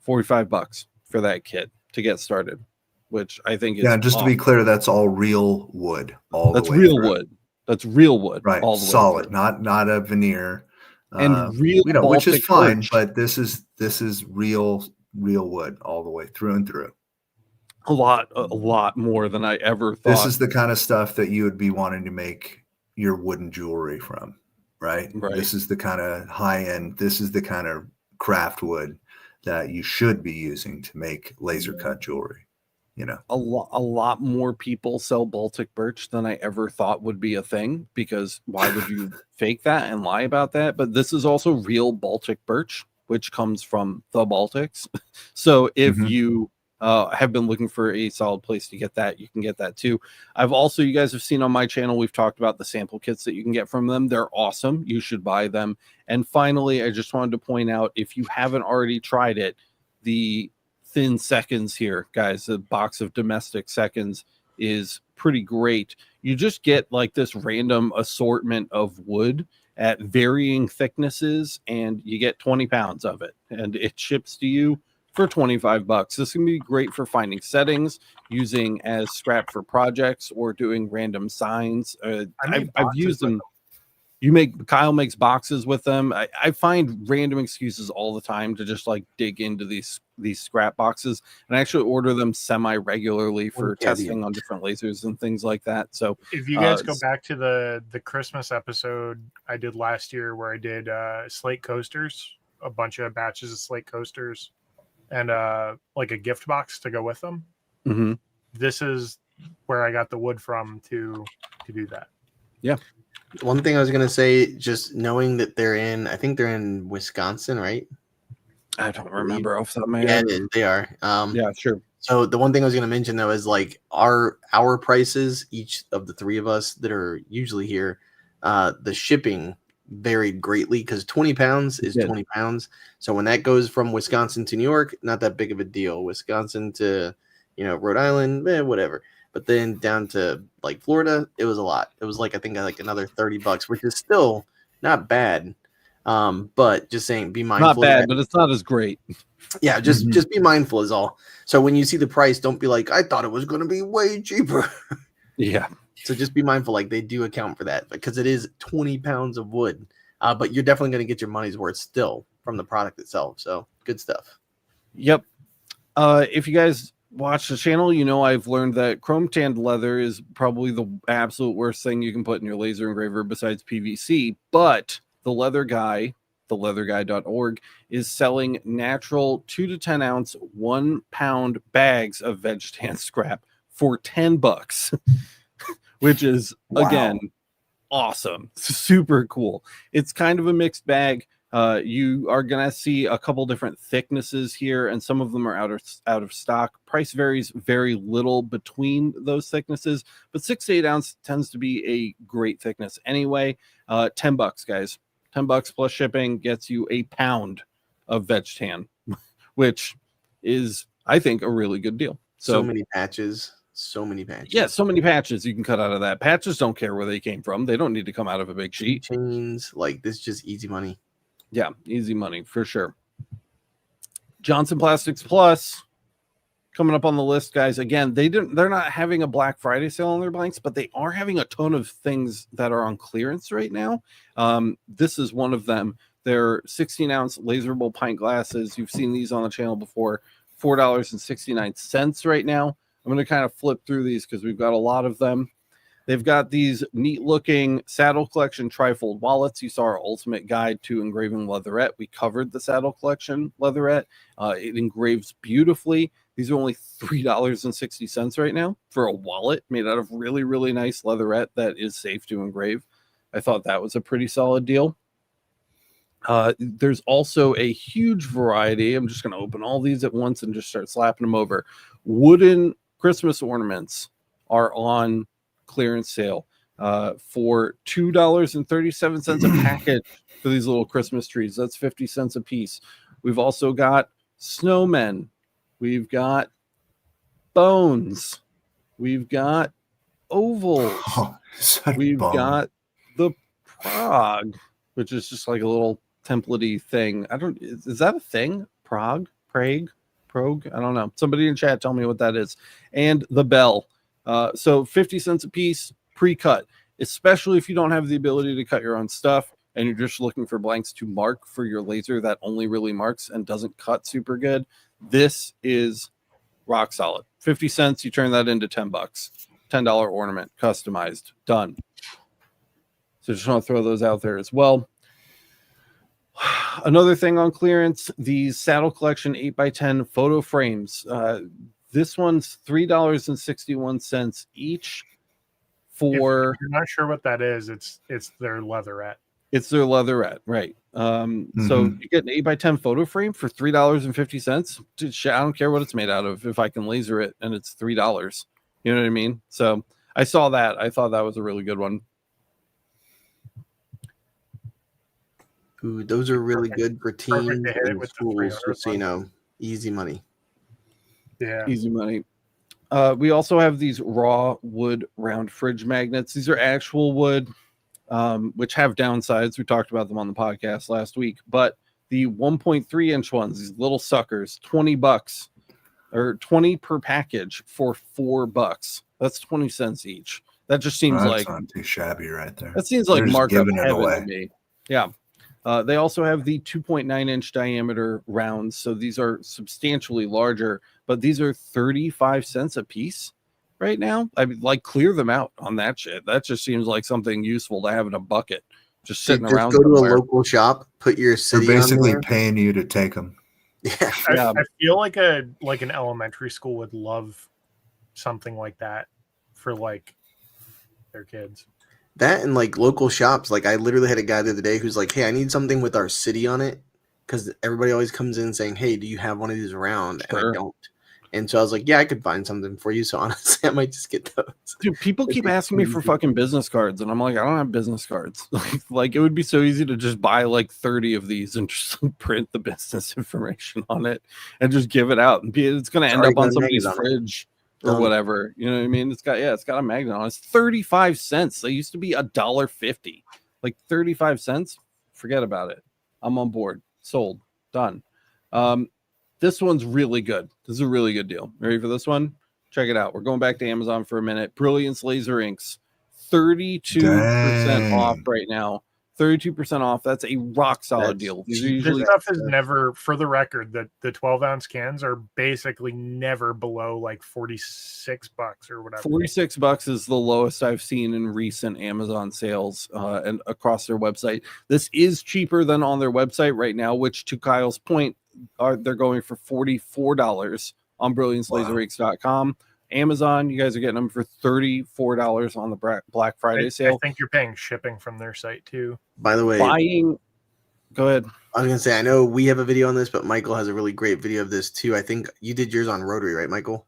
$45 for that kit to get started, which I think is just to be clear, that's all real wood. That's real wood. That's real wood. Right. All the solid, way not a veneer. And real which is fine, birch. but this is real wood all the way through and through. A lot more than I ever thought. This is the kind of stuff that you would be wanting to make your wooden jewelry from, right? This is the kind of high end, this is the kind of craft wood that you should be using to make laser cut jewelry. A lot more people sell Baltic birch than I ever thought would be a thing, because why would you fake that and lie about that? But this is also real Baltic birch, which comes from the Baltics. So if you have been looking for a solid place to get that, you can get that too. You guys have seen on my channel, we've talked about the sample kits that you can get from them. They're awesome. You should buy them. And finally, I just wanted to point out, if you haven't already tried it, the thin seconds here, guys, the box of domestic seconds is pretty great. You just get like this random assortment of wood at varying thicknesses, and you get 20 pounds of it, and it ships to you for $25. This can be great for finding settings, using as scrap for projects, or doing random signs. I've used them. Kyle makes boxes with them. I find random excuses all the time to just like dig into these scrap boxes, and I actually order them semi-regularly for testing on different lasers and things like that. So if you guys go back to the Christmas episode I did last year, where I did slate coasters, a bunch of batches of slate coasters, and like a gift box to go with them. This is where I got the wood from to do that. Yeah. One thing I was going to say, just knowing that I think they're in Wisconsin, right? I don't remember off the top of my head. Yeah, they are. Yeah, sure. So the one thing I was going to mention, though, is like our prices, each of the three of us that are usually here, the shipping varied greatly, because 20 pounds is 20 pounds. So when that goes from Wisconsin to New York, not that big of a deal. Wisconsin to, Rhode Island, whatever. But then down to like Florida, it was a lot. It was like, I think like another $30, which is still not bad. But just saying, be mindful. Not bad, but it's not as great. Yeah, just be mindful is all. So when you see the price, don't be like, I thought it was going to be way cheaper. Yeah. So just be mindful, like they do account for that, because it is 20 pounds of wood. But you're definitely going to get your money's worth still from the product itself. So good stuff. Yep. If you guys watch the channel, I've learned that chrome tanned leather is probably the absolute worst thing you can put in your laser engraver besides PVC. But the Leather Guy, theleatherguy.org, is selling natural 2 to 10 ounce 1 pound bags of veg tan scrap for $10, which is again awesome, super cool. It's kind of a mixed bag. You are going to see a couple different thicknesses here, and some of them are out of stock. Price varies very little between those thicknesses, but 6 to 8 ounce tends to be a great thickness anyway. $10, guys. $10 plus shipping gets you a pound of veg tan, which is, I think, a really good deal. So many patches. So many patches. Yeah, so many patches you can cut out of that. Patches don't care where they came from. They don't need to come out of a big sheet. Chains, like this is just easy money. Yeah, easy money for sure. Johnson Plastics Plus coming up on the list, guys. Again, they're not having a Black Friday sale on their blanks, but they are having a ton of things that are on clearance right now. This is one of them. They're 16-ounce laserable pint glasses. You've seen these on the channel before. $4.69 right now. I'm going to kind of flip through these because we've got a lot of them. They've got these neat looking saddle collection trifold wallets. You saw our ultimate guide to engraving leatherette. We covered the saddle collection leatherette. It engraves beautifully. These are only $3.60 right now for a wallet made out of really, really nice leatherette that is safe to engrave. I thought that was a pretty solid deal. There's also a huge variety. I'm just going to open all these at once and just start slapping them over. Wooden Christmas ornaments are on clearance sale for $2.37 a package for these little Christmas trees. That's 50 cents a piece. We've also got snowmen. We've got bones. We've got ovals. Oh, We've got the Prague, which is just like a little template-y thing. Is that a thing? Prague? I don't know. Somebody in chat tell me what that is. And the bell. So 50 cents a piece, pre-cut, especially if you don't have the ability to cut your own stuff and you're just looking for blanks to mark for your laser that only really marks and doesn't cut super good. This is rock solid. 50 cents, you turn that into $10. $10 ornament, customized, done. So just want to throw those out there as well. Another thing on clearance, these saddle collection 8x10 photo frames. This one's $3.61 each for. If you're not sure what that is, it's their leatherette. It's their leatherette, right? So you get an 8x10 photo frame for $3.50. I don't care what it's made out of if I can laser it and it's $3. You know what I mean? So I saw that. I thought that was a really good one. Ooh, those are really good for teens and with schools, just so you know. Easy money. Yeah. Easy money. We also have these raw wood round fridge magnets. These are actual wood, which have downsides. We talked about them on the podcast last week. But the 1.3 inch ones, these little suckers, $20 or 20 per package for $4. That's 20 cents each. That just seems like not too shabby right there. That seems like markup heaven away to me. Yeah. They also have the 2.9 inch diameter rounds. So these are substantially larger, but these are 35 cents a piece right now. I mean, like, clear them out on that shit. That just seems like something useful to have in a bucket, just sitting around. Go somewhere. to a local shop, put your city. They're basically on there. paying you to take them. Yeah. I feel like an elementary school would love something like that for like their kids. That and like local shops. Like I literally had a guy the other day who's like, "Hey, I need something with our city on it," because everybody always comes in saying, "Hey, do you have one of these around?" Sure. And I don't. And so I was like, "Yeah, I could find something for you." So honestly, I might just get those. Dude, people keep asking me for fucking business cards, and I'm like, I don't have business cards. Like it would be so easy to just buy like 30 of these and just print the business information on it and just give it out, and it's going to end up on somebody's fridge or whatever. You know what I mean? It's got a magnet on it. It's 35 cents. They used to be $1.50. Like 35 cents. Forget about it. I'm on board. Sold. Done. This one's really good. This is a really good deal. Ready for this one? Check it out. We're going back to Amazon for a minute. Brilliance Laser Inks. 32% off right now. 32% off. That's a rock solid deal. These are usually this stuff is never, for the record, the 12-ounce cans are basically never below like $46 or whatever. $46 is the lowest I've seen in recent Amazon sales and across their website. This is cheaper than on their website right now, which, to Kyle's point, they're going for $44 on brilliancelaserrakes.com. Amazon, you guys are getting them for $34 on the Black Friday sale. I think you're paying shipping from their site too. By the way, Go Go ahead. I was gonna say, I know we have a video on this, but Michael has a really great video of this too. I think you did yours on rotary, right, Michael?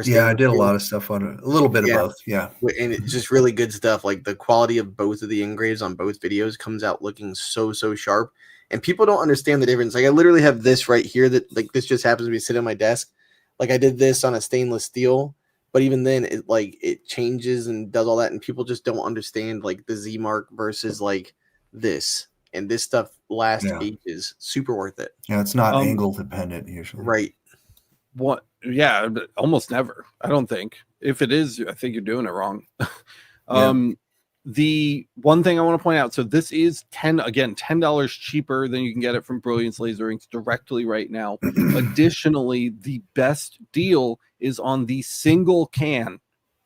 Yeah, I did a lot of stuff on it. A little bit of both. Yeah. And it's just really good stuff. Like the quality of both of the engraves on both videos comes out looking so sharp. And people don't understand the difference. Like I literally have this right here that like this just happens to be sitting on my desk. Like I did this on a stainless steel, but even then it changes and does all that, and people just don't understand like the Z mark versus like this. And this stuff lasts ages. Super worth it. Yeah, it's not angle dependent usually. Right. What? Yeah, almost never. I don't think. If it is, I think you're doing it wrong. The one thing I want to point out, so this is $10 cheaper than you can get it from Brilliance Laser Inks directly right now. Additionally, the best deal is on the single can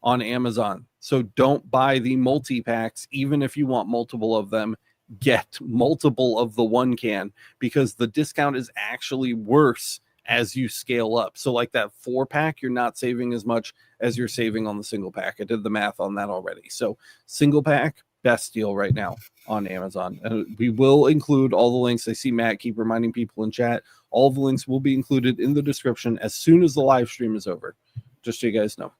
on Amazon. So don't buy the multi-packs, even if you want multiple of them. Get multiple of the one can, because the discount is actually worse as you scale up. So like that 4-pack, you're not saving as much as you're saving on the single pack. I did the math on that already. So single pack, best deal right now on Amazon. And we will include all the links. I see Matt keep reminding people in chat. All the links will be included in the description as soon as the live stream is over, just so you guys know.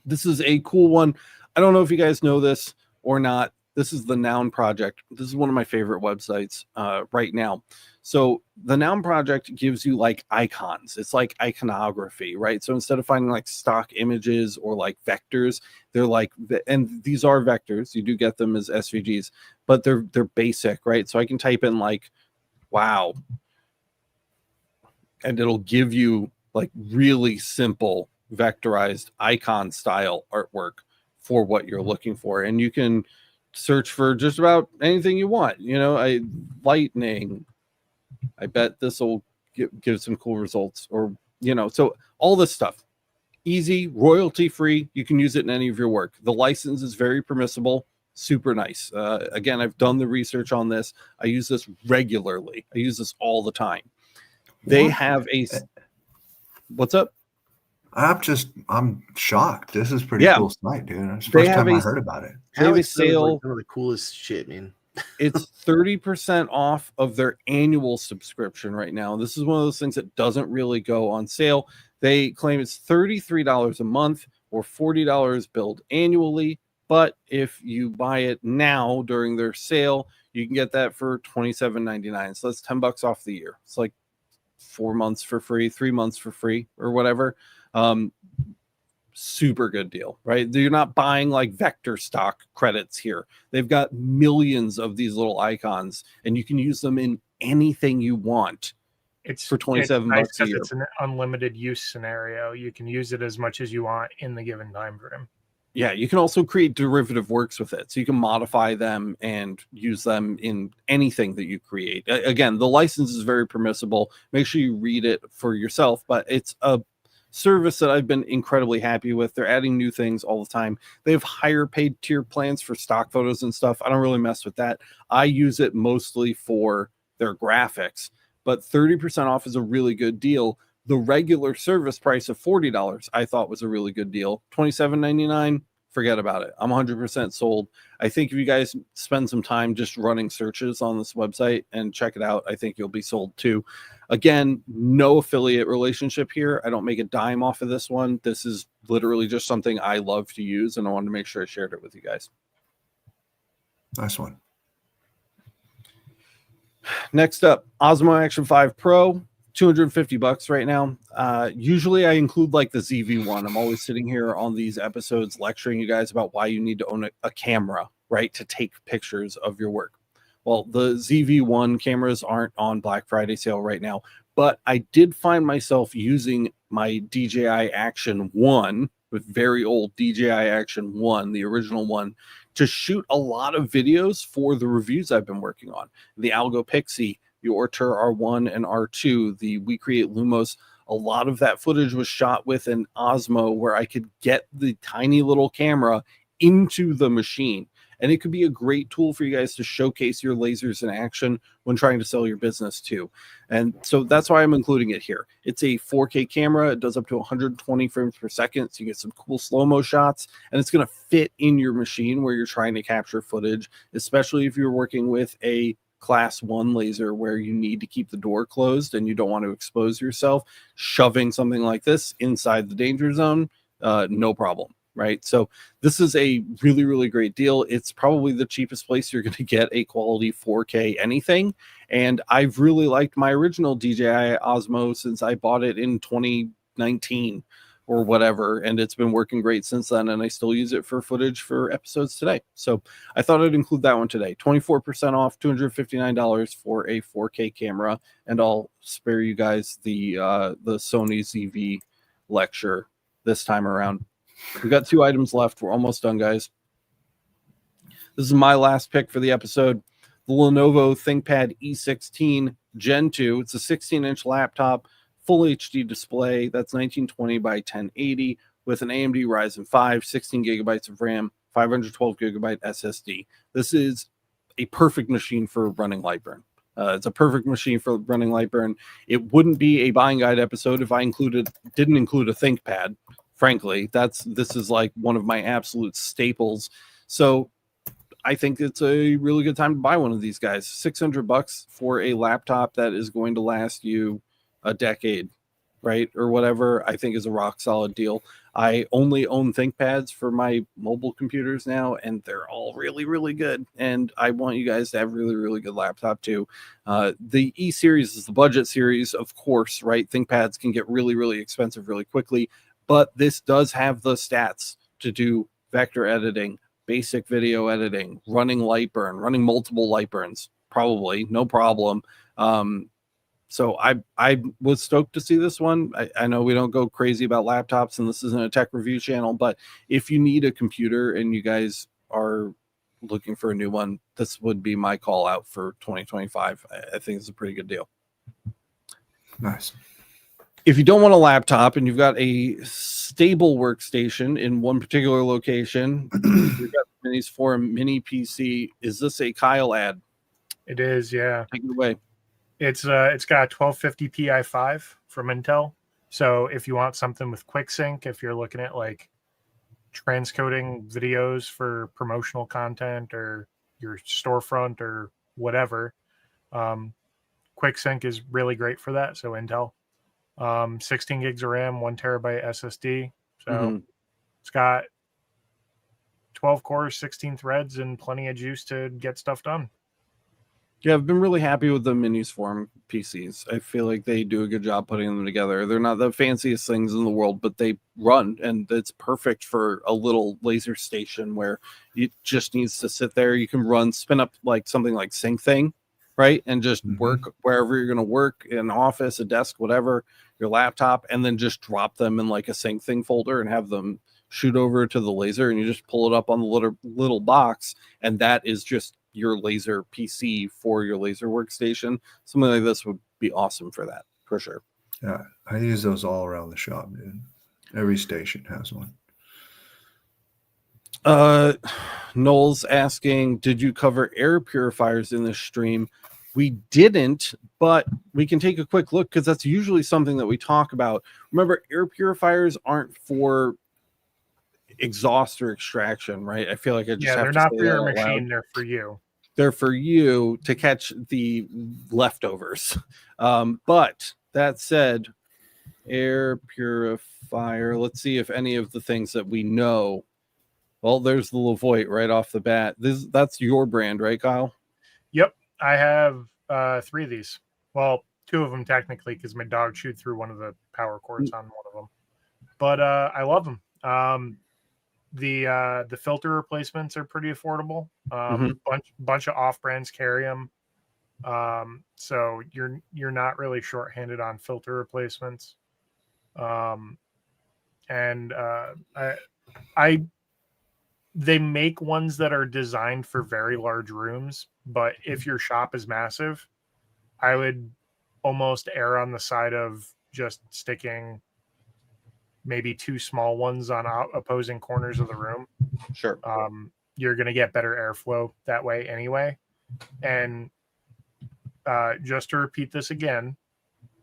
This is a cool one. I don't know if you guys know this or not. This is the Noun Project. This is one of my favorite websites right now. So the Noun Project gives you like icons. It's like iconography, right? So instead of finding like stock images or like vectors, they're like, and these are vectors. You do get them as SVGs, but they're basic, right? So I can type in like, wow, and it'll give you like really simple vectorized icon style artwork for what you're looking for. And you can search for just about anything you want. You know, lightning. I bet this will give some cool results, or, you know, so all this stuff, easy, royalty free. You can use it in any of your work. The license is very permissible, super nice. Again, I've done the research on this. I use this regularly. I use this all the time. They have a, what's up? I'm shocked. This is pretty cool site, dude. It's the first time I heard about it. They have a sale. Like some of the coolest shit, man. It's 30% off of their annual subscription right now. This is one of those things that doesn't really go on sale. They claim it's $33 a month or $40 billed annually. But if you buy it now during their sale, you can get that for $27.99. So that's $10 off the year. It's like 4 months for free, 3 months for free, or whatever. Super good deal, right? You're not buying like vector stock credits here. They've got millions of these little icons, and you can use them in anything you want. It's for $27 nice a year. It's an unlimited use scenario. You can use it as much as you want in the given time frame. Yeah, you can also create derivative works with it. So you can modify them and use them in anything that you create. Again, the license is very permissible. Make sure you read it for yourself, but it's a service that I've been incredibly happy with. They're adding new things all the time. They have higher paid tier plans for stock photos and stuff. I don't really mess with that. I use it mostly for their graphics, but 30% off is a really good deal. The regular service price of $40 I thought was a really good deal. $27.99, forget about it. I'm 100% sold. I think if you guys spend some time just running searches on this website and check it out, I think you'll be sold too. Again, no affiliate relationship here. I don't make a dime off of this one. This is literally just something I love to use, and I wanted to make sure I shared it with you guys. Nice one. Next up, Osmo Action 5 Pro. $250 right now. Usually I include like the ZV-1. I'm always sitting here on these episodes lecturing you guys about why you need to own a camera, right, to take pictures of your work. Well, the ZV-1 cameras aren't on Black Friday sale right now, but I did find myself using my DJI Action 1, with very old DJI Action 1, the original one, to shoot a lot of videos for the reviews I've been working on. The Algo Pixie, the Ortur R1 and R2, the WeCreate Lumos. A lot of that footage was shot with an Osmo, where I could get the tiny little camera into the machine. and it could be a great tool for you guys to showcase your lasers in action when trying to sell your business too. And so that's why I'm including it here. It's a 4K camera. It does up to 120 frames per second, so you get some cool slow-mo shots, and it's going to fit in your machine where you're trying to capture footage, especially if you're working with a class 1 laser where you need to keep the door closed and you don't want to expose yourself. Shoving something like this inside the danger zone, no problem, right? So this is a really, really great deal. It's probably the cheapest place you're going to get a quality 4K anything. And I've really liked my original DJI Osmo since I bought it in 2019 or whatever, and it's been working great since then, and I still use it for footage for episodes today. So I thought I'd include that one today. 24% off, $259 for a 4K camera, and I'll spare you guys the Sony ZV lecture this time around. We've got 2 items left. We're almost done, guys. This is my last pick for the episode. The Lenovo ThinkPad E16 Gen 2. It's a 16-inch laptop, full HD display. That's 1920 by 1080 with an AMD Ryzen 5, 16 gigabytes of RAM, 512 gigabyte SSD. This is a perfect machine for running Lightburn. It's a perfect machine for running Lightburn. It wouldn't be a buying guide episode if I didn't include a ThinkPad. Frankly, this is like one of my absolute staples. So I think it's a really good time to buy one of these guys. $600 for a laptop that is going to last you a decade, right? Or whatever, I think is a rock solid deal. I only own ThinkPads for my mobile computers now, and they're all really, really good. And I want you guys to have really, really good laptop too. The E series is the budget series, of course, right? ThinkPads can get really, really expensive really quickly, but this does have the stats to do vector editing, basic video editing, running Lightburn, running multiple Lightburns, probably no problem. So I was stoked to see this one. I know we don't go crazy about laptops, and this isn't a tech review channel, but if you need a computer and you guys are looking for a new one, this would be my call out for 2025. I think it's a pretty good deal. Nice. If you don't want a laptop and you've got a stable workstation in one particular location, you've got minis for a mini PC. Is this a Kyle ad? It is, yeah. Take it away. It's got a 1250 Ti5 from Intel. So if you want something with quick sync, if you're looking at like transcoding videos for promotional content or your storefront or whatever, quick sync is really great for that. So Intel, 16 gigs of RAM, 1 terabyte SSD. So it's got 12 cores, 16 threads, and plenty of juice to get stuff done. Yeah, I've been really happy with the minis form PCs. I feel like they do a good job putting them together. They're not the fanciest things in the world, but they run, and it's perfect for a little laser station where it just needs to sit there. You can spin up like something like Sync Thing, right? And just work wherever you're going to work, in an office, a desk, whatever, your laptop, and then just drop them in like a Sync Thing folder and have them shoot over to the laser, and you just pull it up on the little box, and that is just your laser PC for your laser workstation. Something like this would be awesome for that, for sure. Yeah, I use those all around the shop, dude. Every station has one. Noel's asking, did you cover air purifiers in this stream? We didn't, but we can take a quick look because that's usually something that we talk about. Remember, air purifiers aren't for exhaust or extraction, right? I feel like I just have they're to not say for your that out machine, loud. they're for you. They're for you to catch the leftovers. But that said, air purifier, let's see if any of the things that we know. Well, there's the Levoit right off the bat. That's your brand, right, Kyle? Yep. I have 3 of these. Well, 2 of them technically, because my dog chewed through one of the power cords on one of them. But I love them. The filter replacements are pretty affordable. Bunch of off brands carry them. So you're not really short-handed on filter replacements. They make ones that are designed for very large rooms, but if your shop is massive, I would almost err on the side of just sticking maybe 2 small ones on opposing corners of the room. Sure. you're going to get better airflow that way anyway. And just to repeat this again,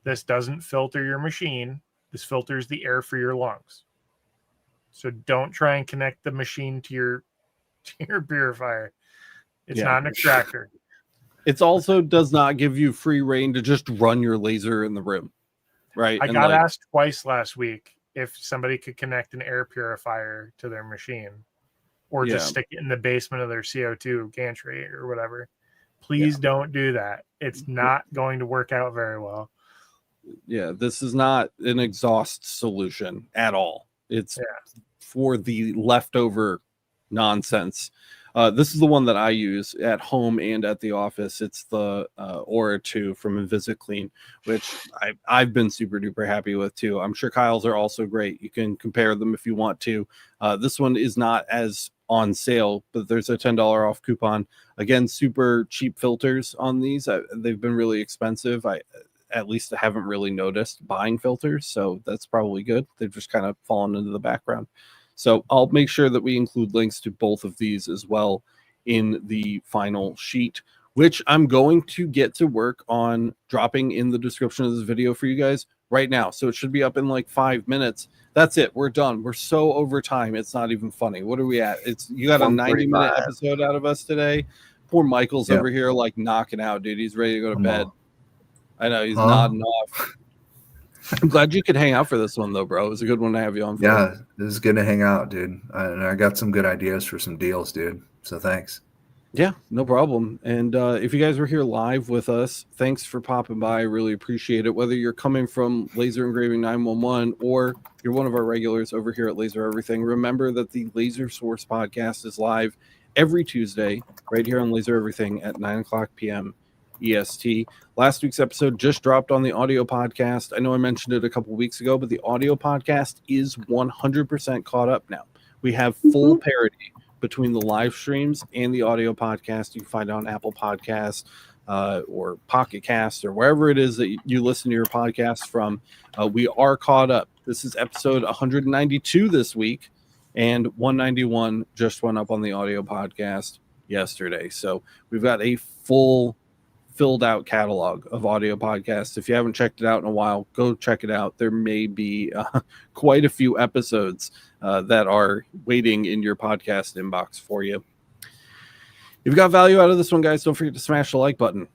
this doesn't filter your machine. This filters the air for your lungs. So don't try and connect the machine to your purifier. It's not an extractor. It also does not give you free reign to just run your laser in the room, right? I got asked twice last week if somebody could connect an air purifier to their machine or just stick it in the basement of their CO2 gantry or whatever. Please don't do that. It's not going to work out very well. Yeah, this is not an exhaust solution at all. It's for the leftover nonsense. This is the one that I use at home and at the office. It's the Ortur from InvisiClean, which I've been super duper happy with too. I'm sure Kyle's are also great. You can compare them if you want to. This one is not as on sale, but there's a $10 off coupon. Again, super cheap filters on these. They've been really expensive. At least I haven't really noticed buying filters, so that's probably good. They've just kind of fallen into the background. So I'll make sure that we include links to both of these as well in the final sheet, which I'm going to get to work on dropping in the description of this video for you guys right now. So it should be up in like 5 minutes. That's it. We're done. We're so over time. It's not even funny. What are we at? You got a 90-minute episode out of us today. Poor Michael's over here like knocking out, dude. He's ready to go to bed. I know he's nodding off. I'm glad you could hang out for this one, though, bro. It was a good one to have you on for. Yeah, this is good to hang out, dude. I got some good ideas for some deals, dude. So thanks. Yeah, no problem. And if you guys were here live with us, thanks for popping by. I really appreciate it. Whether you're coming from Laser Engraving 911 or you're one of our regulars over here at Laser Everything, remember that the Laser Source podcast is live every Tuesday right here on Laser Everything at 9:00 p.m. EST. Last week's episode just dropped on the audio podcast. I know I mentioned it a couple weeks ago, but the audio podcast is 100% caught up now. We have full parity between the live streams and the audio podcast. You can find it on Apple Podcasts or Pocket Cast or wherever it is that you listen to your podcasts from. We are caught up. This is episode 192 this week, and 191 just went up on the audio podcast yesterday. So we've got a filled out catalog of audio podcasts. If you haven't checked it out in a while, go check it out. There may be quite a few episodes that are waiting in your podcast inbox for you. If you got value out of this one, guys, don't forget to smash the like button.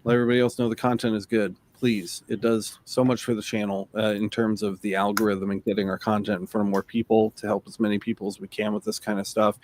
Let everybody else know the content is good. Please. It does so much for the channel in terms of the algorithm and getting our content in front of more people to help as many people as we can with this kind of stuff.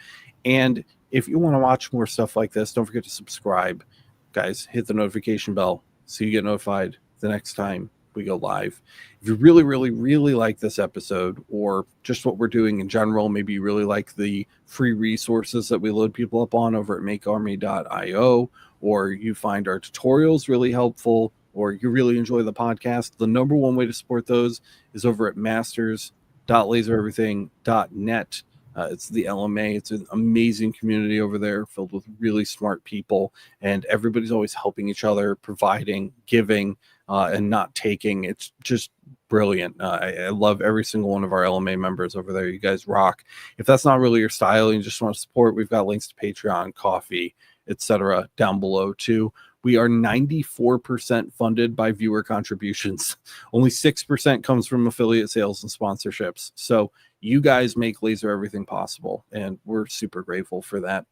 And if you want to watch more stuff like this, don't forget to subscribe. Guys, hit the notification bell so you get notified the next time we go live. If you really, really, really like this episode or just what we're doing in general, maybe you really like the free resources that we load people up on over at makearmy.io, or you find our tutorials really helpful, or you really enjoy the podcast, the number one way to support those is over at masters.lasereverything.net. It's the LMA. It's an amazing community over there filled with really smart people, and everybody's always helping each other, providing, giving, and not taking. It's just brilliant. I love every single one of our LMA members over there. You guys rock. If that's not really your style and you just want to support, we've got links to Patreon, Coffee, etc. down below too. We are 94% funded by viewer contributions. Only 6% comes from affiliate sales and sponsorships. So you guys make Laser Everything possible, and we're super grateful for that.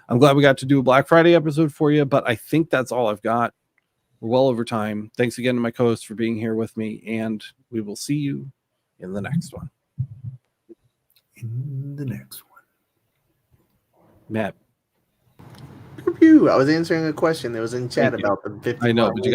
I'm glad we got to do a Black Friday episode for you, but I think that's all I've got. We're well over time. Thanks again to my co-host for being here with me, and we will see you in the next one. In the next one. Matt. I was answering a question that was in chat about the 50. I know, but you got